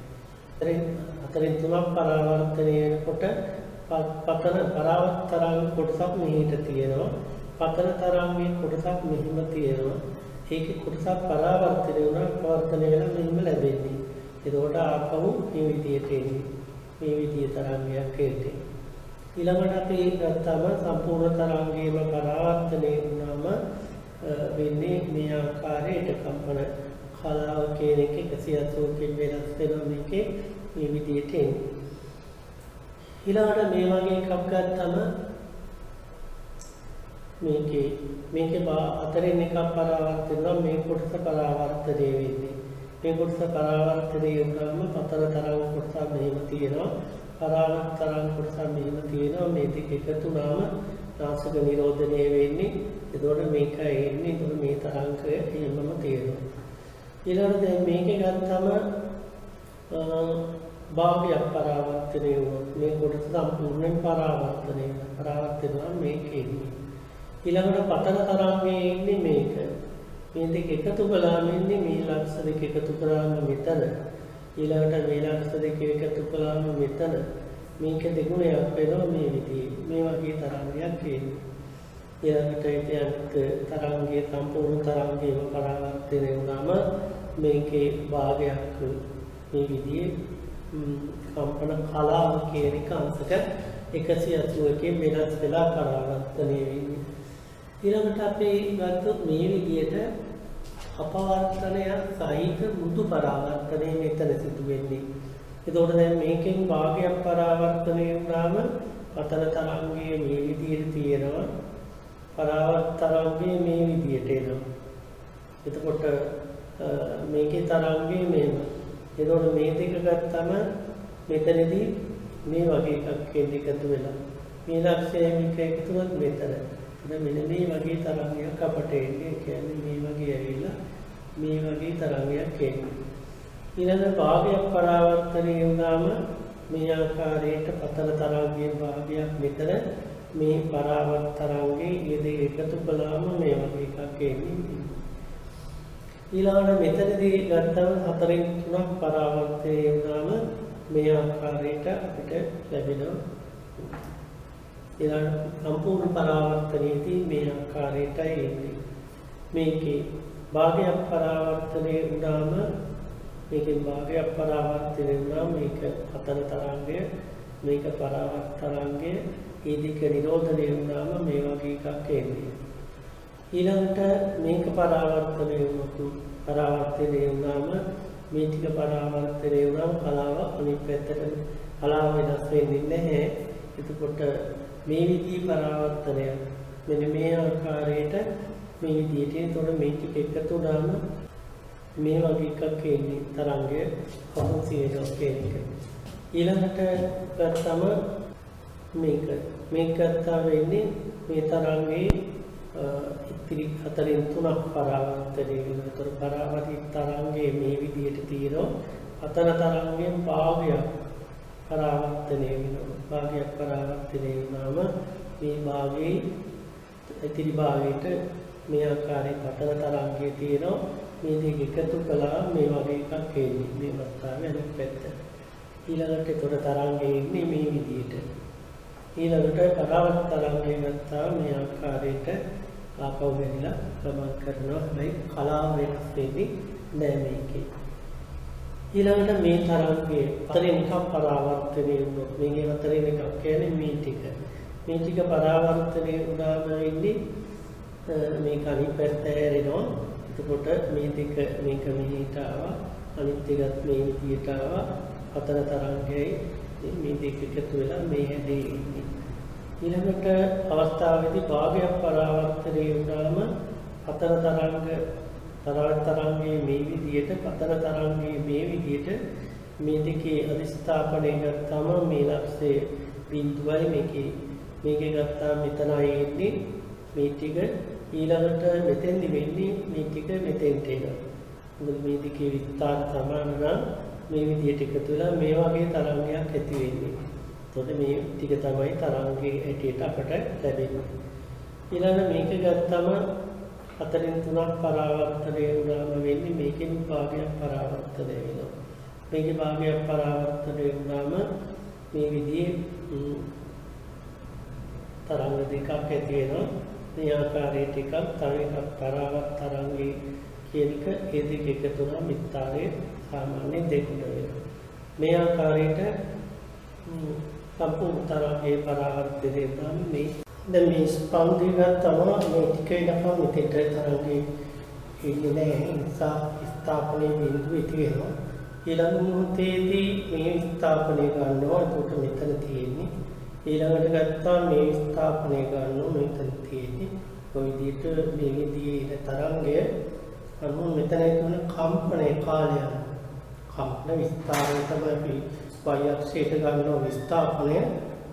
හතරෙන් තුනක් පරාවර්තනය වෙනකොට පතන පරාවර්තන තරංග කොටසක් මෙහෙට තියෙනවා. පතන තරංගයේ කොටසක් මෙහිම තියෙනවා. ඒකේ කොටසක් පරාවර්තනය වුණා පවර්තනය වෙලා මෙහිම ලැබෙන්නේ. ඒකෝට ආපහු මේ විදියට එන්නේ. මේ විදිය තරංගයක් එන්නේ. ඊළඟට අපි ගත්තාම සම්පූර්ණ තරංගයේම පරාවර්තනය වුණාම වෙන්නේ මේ ආකාරයට කම්පන කලාව කියන එක 180කින් වෙනස් වෙනවා මේකේ මේ විදියට එන්නේ. ඊළඟට මේ වගේ එකක් ගත්තම මේකේ හතරෙන් එකක් පරාවර්තනය වෙනවා. මේ කොටස පරාවර්තනය වෙන්නේ. මේ කොටස පරාවර්තනය වුණාම පතන තරංග කොටස මෙහෙම තියෙනවා. පරාවර්තන තරංග කොටස මෙහෙම තියෙනවා. මේ දෙක එකතු වුණාම නාසික නිරෝධනය වෙන්නේ. එතකොට මේක එන්නේ. එතකොට මේ තරංගය එහෙමම තියෙනවා. ඊළඟට දැන් මේකේ ගත්තම භාගයක් පරාවර්තනය වුණොත් මේ කොටස සම්පූර්ණයෙන් පරාවර්තනය වෙනවා. පරාවර්තන වුණාම මේකේ ඉන්නේ. ඊළඟට පතන තරංගයේ ඉන්නේ මේක. මේ දෙක එකතු කළාම ඉන්නේ මේ ලක්ෂ දෙක එකතු කළාම මෙතන. ඊළඟට මේ ලක්ෂ දෙක එකතු කළාම මෙතන. මේක දෙගුණයක් වෙනවා මේ විදිහේ. මේ වගේ තරංගයක් එන්නේ. ඊළඟට ඒකත් තරංගයේ සම්පූර්ණ තරංගයේම පරාවර්තනය වුණාම මේකේ භාගයක් මේ විදිහේ කම්පන කලාව කියන එක අංශක 180කින් වෙනස් වෙලා පරාවර්තනය වෙන්නේ. ඊළඟට අපි ගත්තොත් මේ විදිහට අපවර්තනය සහිත මුතු පරාවර්තනය මෙතන සිදු වෙන්නේ. එතකොට දැන් මේකෙන් භාගයක් පරාවර්තනය වුණාම පතන තරංගයේ මේ විදිහට තියෙනවා. පරාවර්ත තරංගයේ මේ විදිහට එනවා. එතකොට මේකේ තරංගයේ මේව. එතකොට මේ දෙක ගත්තම මෙතනදී මේ වගේ එකක් එකතු වෙලා මේ ලක්ෂණය මේක එකතු වුණත් මෙතන. දැන් මෙන්න මේ වගේ තරංගයක් අපට එන්නේ. කියන්නේ මේ වගේ ඇවිල්ලා මේ වගේ තරංගයක් එන්නේ. ඊළඟ භාගයක් පරාවර්තනය වුණාම මේ ආකාරයට පතන තරංගයේ භාගයක් මෙතන මේ පරාවර්ත තරංගේ මේ දෙක එකතු කළාම මේ වගේ එකක් එන්නේ. ඊළඟට මෙතනදී ගත්තම 4න් 3ක් පරාවර්තනය වුණාම මේ ආකාරයට අපිට ලැබෙනවා. ඊළඟ සම්පූර්ණ පරාවර්තනයේදී මේ ආකාරයටයි එන්නේ. මේකේ භාගයක් පරාවර්තනය වුණාම මේකෙන් භාගයක් පරාවර්තනය වුණාම මේක පතන තරංගය මේක පරාවර්ත තරංගය ඒ දෙක නිරෝධනය වුණාම මේ වගේ එකක් එන්නේ. ඊළඟට මේක පරාවර්තනය වුණාම මේ ටික පරාවර්තනය වුණාම කලාව අනිත් පැත්තට කලාව වෙනස් වෙන්නේ නැහැ. එතකොට මේ විදිහේ පරාවර්තනය මෙන්න මේ ආකාරයට මේ විදිහට එතකොට මේ ටික එකතු වුණාම මේ වගේ එකක් එන්නේ තරංගය කොහොමද කියන්නේ. ඊළඟට ගත්තම මේක ගත්තා වෙන්නේ මේ තරංගේ ඉතිරි 4න් 3ක් පරාවර්තනය වෙනවා. ඒතර පරාවර්තිත තරංගයේ මේ විදිහට තියෙනවා. අතන තරංගයෙන් භාගයක් පරාවර්තනය වෙනවා. භාගයක් පරාවර්තනය වුණාම මේ භාගයේ ඉතිරි භාගයට මේ ආකාරයේ පතන තරංගයේ තියෙනවා. මේ දෙක එකතු කළා මේ වගේ එකක් එන්නේ. මේ අවස්ථාවේ අනිත් පැත්ත. ඊළඟට ඒතර තරංගයේ ඉන්නේ මේ විදිහට. ඊළඟට පරාවර්ත තරංගය ගත්තා මේ ආකාරයට ආපහු වෙලා ගමන් කරනවා. මේ කලාව වෙනස් වෙන්නේ නැහැ මේකේ. ඊළඟට මේ තරංගයේ 4න් එකක් පරාවර්තනය වුණොත් මේකේ 4න් එකක් කියන්නේ මේ ටික. මේ ටික පරාවර්තනය වුණාම වෙන්නේ මේක අනිත් පැත්ත ඇරෙනවා. එතකොට මේ දෙක මේක මෙහෙට ආවා. අනිත් එකත් මේ විදිහට ආවා. පතන තරංගයයි මේ දෙක එකතු වෙලා මේ හැදේ ඉන්නේ. ඊළඟට අවස්ථාවේදී භාගයක් පරාවර්තනය වුණාම පතන තරංගයේ මේ විදිහට පතන තරංගයේ මේ විදිහට මේ දෙකේ අධිස්ථාපනය ගත්තාම මේ ලක්ෂයේ බිඳුවයි මේකේ ගත්තා මෙතනයි එන්නේ මේ ටික ඊළඟට මෙතෙන්දි වෙන්නේ මේ ටික මෙතෙන්ට එනවා. මොකද මේ දෙකේ විස්තර සමාන නම් මේ විදිහට එකතු වෙලා මේ වගේ තරංගයක් ඇති වෙන්නේ. එතකොට මේ ටික තමයි තරංගයේ ඇටියට අපට ලැබෙන්නේ. ඊළඟ මේක ගත්තම 4න් 3ක් පරාවර්තනය වුණාම වෙන්නේ මේකෙන් භාගයක් පරාවර්තනය වෙනවා. මේකේ භාගයක් පරාවර්තනය වුණාම මේ විදිහේ තරංග දෙකක් ඇති වෙනවා. මේ ආකාරයට එකක් තව එකක් පරාවර්ත තරංගයේ කියන එක ඒ දෙක එකතු වුණාම විස්තරයේ සාමාන්‍ය දෙකුණ වෙනවා. මේ ආකාරයට සම්පූර්ණ තරංගයේ පරාවර්තනය වුණාම මේ දැන් මේ ස්පන්දය ගත්තම මේ ටික ඉඳලා මෙතෙට තරංගේ ඉන්නේ නැහැ. ඒ නිසා ස්ථාපනයේ බිඳුව ඉති වෙනවා. ඊළඟ මොහොතේදී මේ ස්ථාපනය ගන්නවා. එතකොට මෙතන තියෙන්නේ. ඊළඟට ගත්තා මේ ස්ථාපනය ගන්නවා. මෙතන තියෙන්නේ. ඔය විදිහට මේ විදිහේ තරංගය අනුව මෙතන තුන කම්පණය කාලය කම්පන විස්තරය තමයි අපි y අක්ෂයට ගන්නවා විස්ථාපනය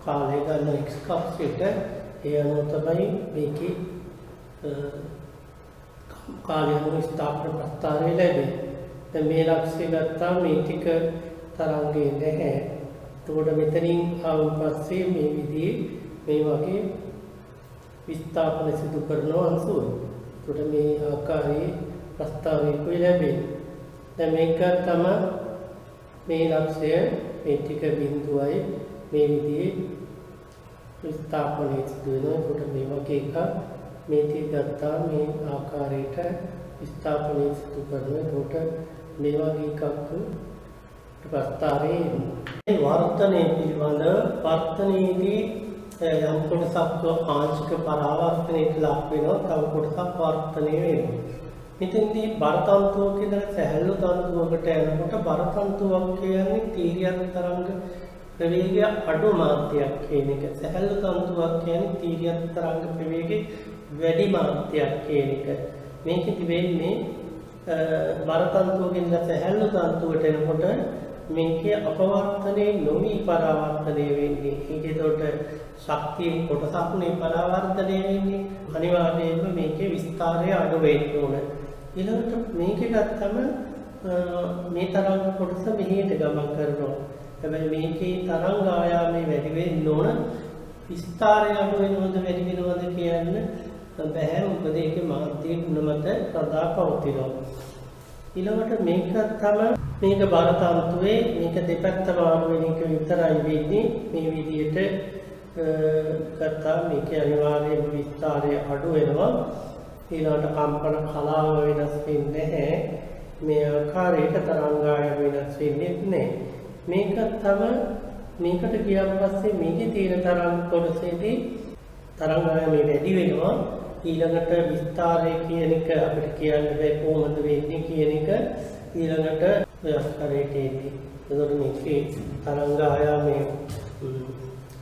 කාලය ගන්න x අක්ෂයට ඒ අනුව තමයි මේකේ කාලය අනුව ස්ථාපන ප්‍රස්තාරය ලැබෙන්නේ. දැන් මේ ලක්ෂය ගත්තා මේ ටික තරංගේ නැහැ. එතකොට මෙතනින් ආවන් පස්සේ මේ විදිහේ මේ වගේ විස්ථාපන සිදු කරනවා අංශුව. එතකොට මේ ආකාරයේ ප්‍රස්තාරය කොයි ලැබෙන්නේ. දැන් මේක තමයි මේ ලක්ෂය මේ ටික බිඳුවයි මේ විදිහේ විස්ථාපනය සිදු වෙනවා. එතකොට මේ වගේ එකක් මේ ටික ගත්තා මේ ආකාරයට විස්ථාපනය සිදු කරනවා. එතකොට මේ වගේ එකක් ප්‍රස්තාරයේ මේ වර්තනය පිළිබඳ වර්තනයේදී යම් කොටසක් ආංශික පරාවර්තනයට ලක් වෙනවා, තව කොටසක් වර්තනය වෙනවා. මෙතෙන්දී බර තන්තුවක ඉඳලා සැහැල්ලු තන්තුවකට යනකොට බර තන්තුවක් කියන්නේ තීරියක් තරංග ප්‍රවේගය අඩු මාත්‍රයක් කියන එක. සැහැල්ලු තන්තුවක් කියන්නේ තීරියක් තරංග ප්‍රවේගය වැඩි මාත්‍රයක් කියන එක. මේකෙදි වෙන්නේ බර තන්තුවකින් ඉඳලා සැහැල්ලු තන්තුවට එනකොට මේකේ අපවර්තනයේ නොවි පරාවර්තනය වෙන්නේ. ඒකේතොට ශක්තිය කොටසක්නේ පරාවර්තනය වෙන්නේ. අනිවාර්යයෙන්ම මේකේ විස්තරය අඩු වෙන්න ඕන. ඊළඟට මේකේ ගත්තම මේ තරංග කොටස මෙහෙට ගමන් කරනවා. හැබැයි මේකේ තරංග ආයාමයේ වැඩි වෙන්න ඕන. විස්තරය අඩු වෙනවද වැඩි වෙනවද කියන්න බැහැ. මොකද ඒකේ මාධ්‍ය ගුණ මත සදා පවතිනවා. ඊළඟට මේක තමයි මේක බර තන්තුවේ මේක දෙපැත්ත මාරු වෙන එක විතරයි වෙන්නේ. මේ විදිහට ගත්තා මේකේ අනිවාර්යයෙන්ම විස්තරය අඩු වෙනවා. ඊළඟට කම්පන කලාව වෙනස් වෙන්නේ නැහැ. මේ ආකාරයට තරංගායම වෙනස් වෙන්නේ නැහැ. මේක තමයි මේකට ගියාන් පස්සේ මේකේ තියෙන තරංග කොටසේදී තරංගායම වැඩි වෙනවා. ඊළඟට විස්තරය කියන එක අපිට කියන්න බෑ කොහොමද වෙන්නේ කියන එක. ඊළඟට ව්‍යස්තරයට එන්නේ. එතකොට මේකේ තරංග ආයාමය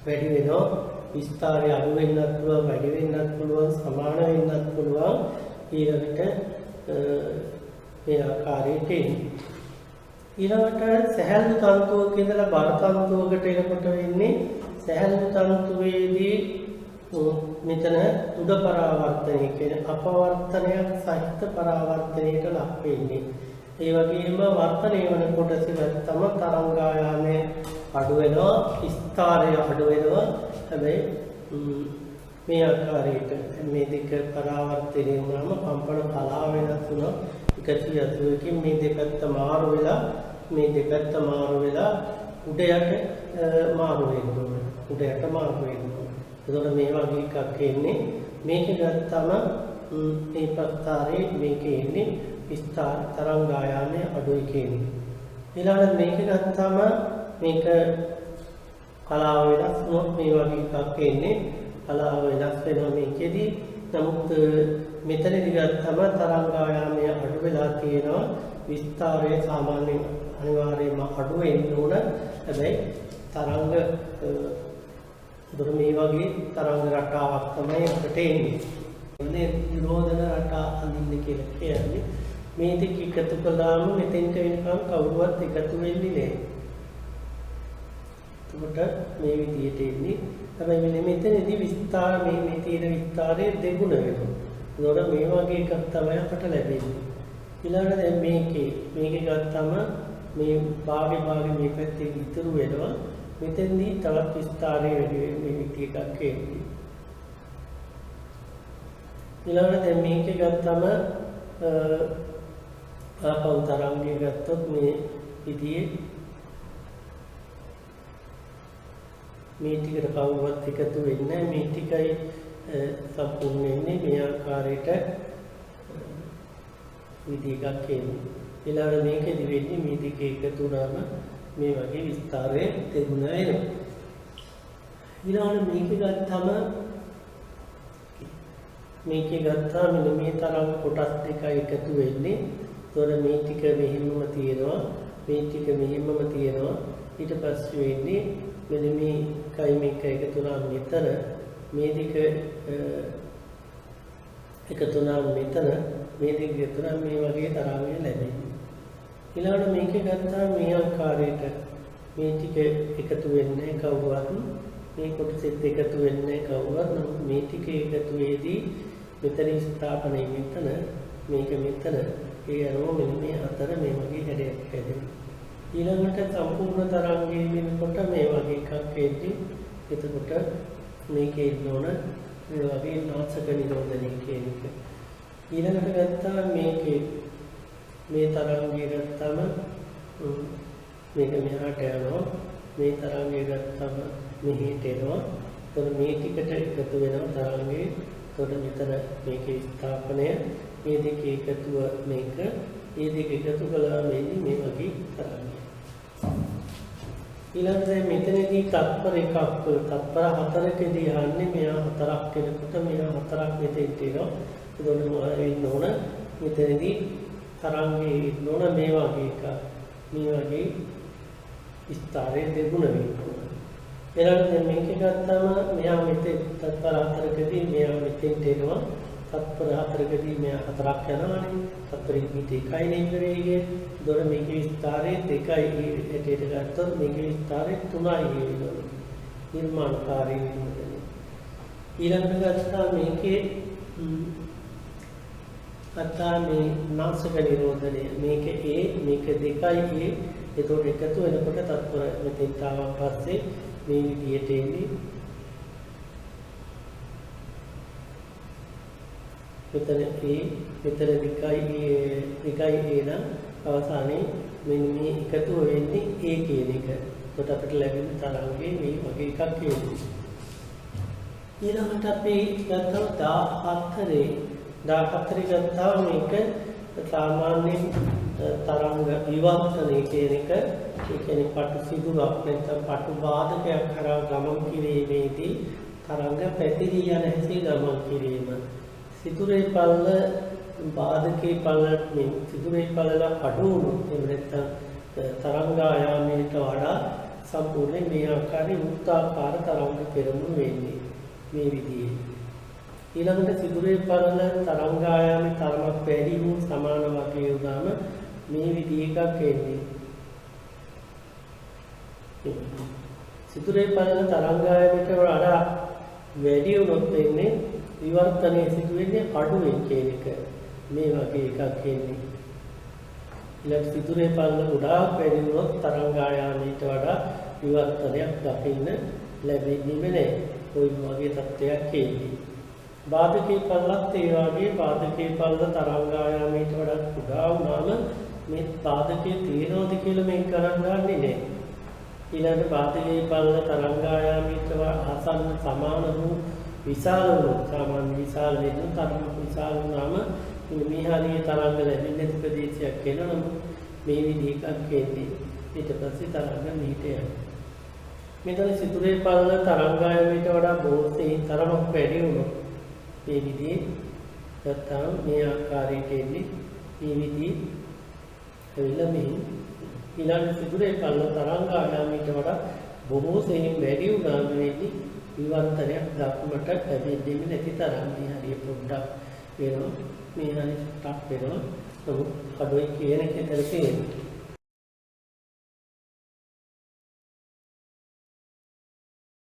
වැඩි වෙනවා. විස්තරය අඩු වෙන්නත් පුළුවන්, වැඩි වෙන්නත් පුළුවන්, සමාන වෙන්නත් පුළුවන්. ඊළඟට මේ ආකාරයට එන්නේ. ඊළඟට සැහැල්ලු තන්තුවක ඉඳලා බර තන්තුවකට එනකොට වෙන්නේ සැහැල්ලු තන්තුවේදී මෙතන උඩ පරාවර්තනය කියන අපවර්තනයක් සහිත පරාවර්තනයට ලක් වෙන්නේ. ඒ වගේම වර්තනය වන කොටසේ තම තරංගායාමය අඩු වෙනවා, විස්තරය අඩු වෙනවා. හැබැයි මේ ආකාරයට මේ දෙක පරාවර්තනය වුණාම කම්පන කලාව වෙනස් වෙනවා. 180කින් මේ දෙපැත්ත මාරු වෙලා මේ දෙපැත්ත මාරු වෙලා උඩයට මාරු වෙනවා. උඩයට මාරු වෙනවා. එතකොට මේ වගේ එකක් එන්නේ. මේක ගත්තම මේ ප්‍රස්තාරේ මේකේ එන්නේ විස්තර තරංගායාමයේ අඩුයි කියන්නේ. ඊළඟට මේක ගත්තම මේක කලාව වෙනස් වුණොත් මේ වගේ එකක් එන්නේ. කලාව වෙනස් වෙනවා මේකෙදි. නමුත් මෙතනදී ගත්තම තරංගායාමය අඩු වෙලා තියෙනවා. විස්තරය සාමාන්‍යයෙන් අනිවාර්යයෙන්ම අඩු වෙන්න ඕන. හැබැයි තරංග මේ වගේ තරංග රටාවක් තමයි අපිට එන්නේ. මේ නිරෝධන රටා අඳින්න කියලා කියන්නේ මේ දෙක එකතු කළාම මෙතෙන්ට වෙනකම් කවුරුවත් එකතු වෙන්නේ නැහැ. එතකොට මේ විදිහට එන්නේ. හැබැයි මෙන්න මෙතනදී විස්තර මේ තියෙන විස්තරය දෙගුණ වෙනවා. ඒතකොට මේ වගේ එකක් තමයි අපට ලැබෙන්නේ. ඊළඟට දැන් මේකේ ගත්තම මේ භාගේ මේ පැත්තේ ඉතුරු වෙනවා. මෙතෙන්දී තවත් විස්තරය වැඩි වෙන්නේ විදිහ එකක් එන්නේ. ඊළඟට දැන් මේකේ ගත්තම ආපහු තරංගය ගත්තොත් මේ විදිහේ මේ ටිකට කවුරුවත් එකතු වෙන්නේ නැහැ. මේ ටිකයි සම්පූර්ණ වෙන්නේ මේ ආකාරයට විදිහ එකක් එන්නේ. ඊළඟට මේකෙදි වෙන්නේ මේ දෙක එකතු වුණාම මේ වගේ විස්තරය දෙගුණ වෙනවා. ඊළඟට මේකේ ගත්තා මෙන්න මේ තරම් කොටස් දෙකයි එකතු වෙන්නේ. ඒතොර මේ ටික මෙහෙමම තියෙනවා, මේ ටික මෙහෙමම තියෙනවා. ඊට පස්සේ වෙන්නේ මෙන්න මේකයි මේක එකතු වුණා මෙතන, මේ දෙක එකතු වුණා මෙතන, මේ දෙක එකතු වුණා මේ වගේ තරංගය ලැබෙන්නේ. ඊළඟට මේකේ ගත්තා මේ ආකාරයට මේ ටික එකතු වෙන්නේ කවුරුවත්, මේ කොටසෙත් එකතු වෙන්නේ කවුරුවත්. නමුත් මේ ටික එකතු වෙදී මෙතන ස්ථාපනය මෙතන, මේක මෙතන, ඒ අනුව මෙන්න මේ අතර මේ වගේ හැඩයක් හැදෙනවා. ඊළඟට සම්පූර්ණ තරංගය වෙනකොට මේ වගේ එකක් එද්දී එතකොට මේකේ ඉන්න ඕන මේ වගේ නාශක නිරෝධනය කියන එක. ඊළඟට ගත්තා මේකේ මේ තරංගය ගත්තම මේක මෙහාට යනවා, මේ තරංගය ගත්තම මෙහෙට එනවා. එතකොට මේ ටිකට එකතු වෙනවා තරංගේ. එතකොට මෙතන මේකේ ස්ථාපනය, මේ දෙකේ එකතුව මේක, මේ දෙක එකතු කළාම මේ වගේ තරංගය. ඊළඟට මෙතනදී තත්පර එකක් තත්පර 4කදී යන්නේ මෙයා 4ක් කෙනෙකුට මෙයා 4ක් මෙතෙන්ට එනවා. එතකොට මොනවා වෙන්න ඕන? මෙතනදී තරංගේ ඉන්න ඕන මේ වගේ එකක්. මේ වගේ ස්ථාරයේ දෙගුණ වෙන්න ඕන. ඊළඟට මේක ගත්තාම මෙයා මෙතෙන් තත්පර 4කදී මෙයා මෙතෙන්ට එනවා. තත්පර 4කදී මෙයා 4ක් යනවානේ. තත්පරෙ පිට එකයි නේ වේගය. දොර මේකේ විස්තරේ 2යි එටේට ගත්තොත් මේකේ විස්තරේ 3යි වෙනවා. නිර්මාණකාරී වෙනවා. ඊළඟට ගත්තා මේකේ අත්තා මේ නාශක නිරෝධනය මේක A මේක 2යි A. එතකොට එකතු වෙනකොට තත්පර මෙතෙන් ආවන් පස්සේ මේ විදියට එන්නේ මෙතන A මෙතන 2යි A නම් අවසානයේ මෙන්න මේ එකතු වෙන්නේ A කියන එක. එතකොට අපිට ලැබෙන තරංගේ මේ වගේ එකක් එන්නේ. ඊළඟට අපි ගත්තා 14 ගත්තා මේක සාමාන්‍ය තරංග විවර්තනය කියන එක. ඒ කියන්නේ පටු සිදුරක් නැත්නම් පටු බාධකයක් කරා ගමන් කිරීමේදී තරංග පැතිරී යන හැටි ගමන් කිරීම. සිදුරේ පල්ල බාධකේ පල්ලට මේ සිදුරේ පල්ල අඩු වුණොත් එහෙම නැත්නම් තරංගායාමයට වඩා සම්පූර්ණ මේ ආකාරයේ වෘත්තාකාර තරංග පෙරමුණු වෙන්නේ මේ විදිහේ. ඊළඟට සිදුරේ පල්ල තරංගායාමයේ තරමක් වැඩි වූ සමාන වගේ උදාම මේ විදිහ එකක් එන්නේ. සිදුරේ පල්ල තරංගායාමයට වඩා වැඩි වුණොත් එන්නේ විවර්තනයේ සිදුවෙන්නේ අඩුවෙන් කියන එක. මේ වගේ එකක් එන්නේ. ඊළඟ සිදුරේ පල්ල ගොඩාක් වැඩි වුණොත් තරංගායාමයට වඩා විවර්තනයක් දකින්න ලැබෙන්නේ නැහැ. කොයි වගේ තත්ත්වයක් එන්නේ. බාධකේ පල්ලත් ඒ වගේ බාධකේ පල්ල තරංගායාමයට වඩා කුඩා වුණාම මේ බාධකේ තියෙනවද කියලා මේක ගණන් ගන්නේ නැහැ. ඊළඟ බාධකේ පල්ල තරංගායාමයට ආසන්න සමාන වූ විශාල වූ සාමාන්‍ය විශාල වෙන තරම විශාල වුණාම මේ හරිය තරංග ලැබෙන්නේ නැති ප්‍රදේශයක් වෙනවා. මේ විදිහ එකක් එන්නේ. ඊට පස්සේ තරංග මෙහිට යනවා. මෙතන සිදුරේ පල්ල තරංගායාමයට වඩා බොහෝසේ තරමක් වැඩි වුණොත් මේ විදිහේ නැත්නම් මේ ආකාරයට එන්නේ මේ විදිහේ එවිලා මේ ඊළඟ සිදුරේ පල්ල තරංගායාමයට වඩා බොහෝසේ වැඩි වුණාම වෙන්නේ විවර්තනයක් දක්මට ලැබෙන්නේ නැති තරම් මේ හරිය පොඩ්ඩක් වෙනවා මේ හරිය ටක් වෙනවා නමුත් අඩුයි කියන එක විතර තියෙනවා.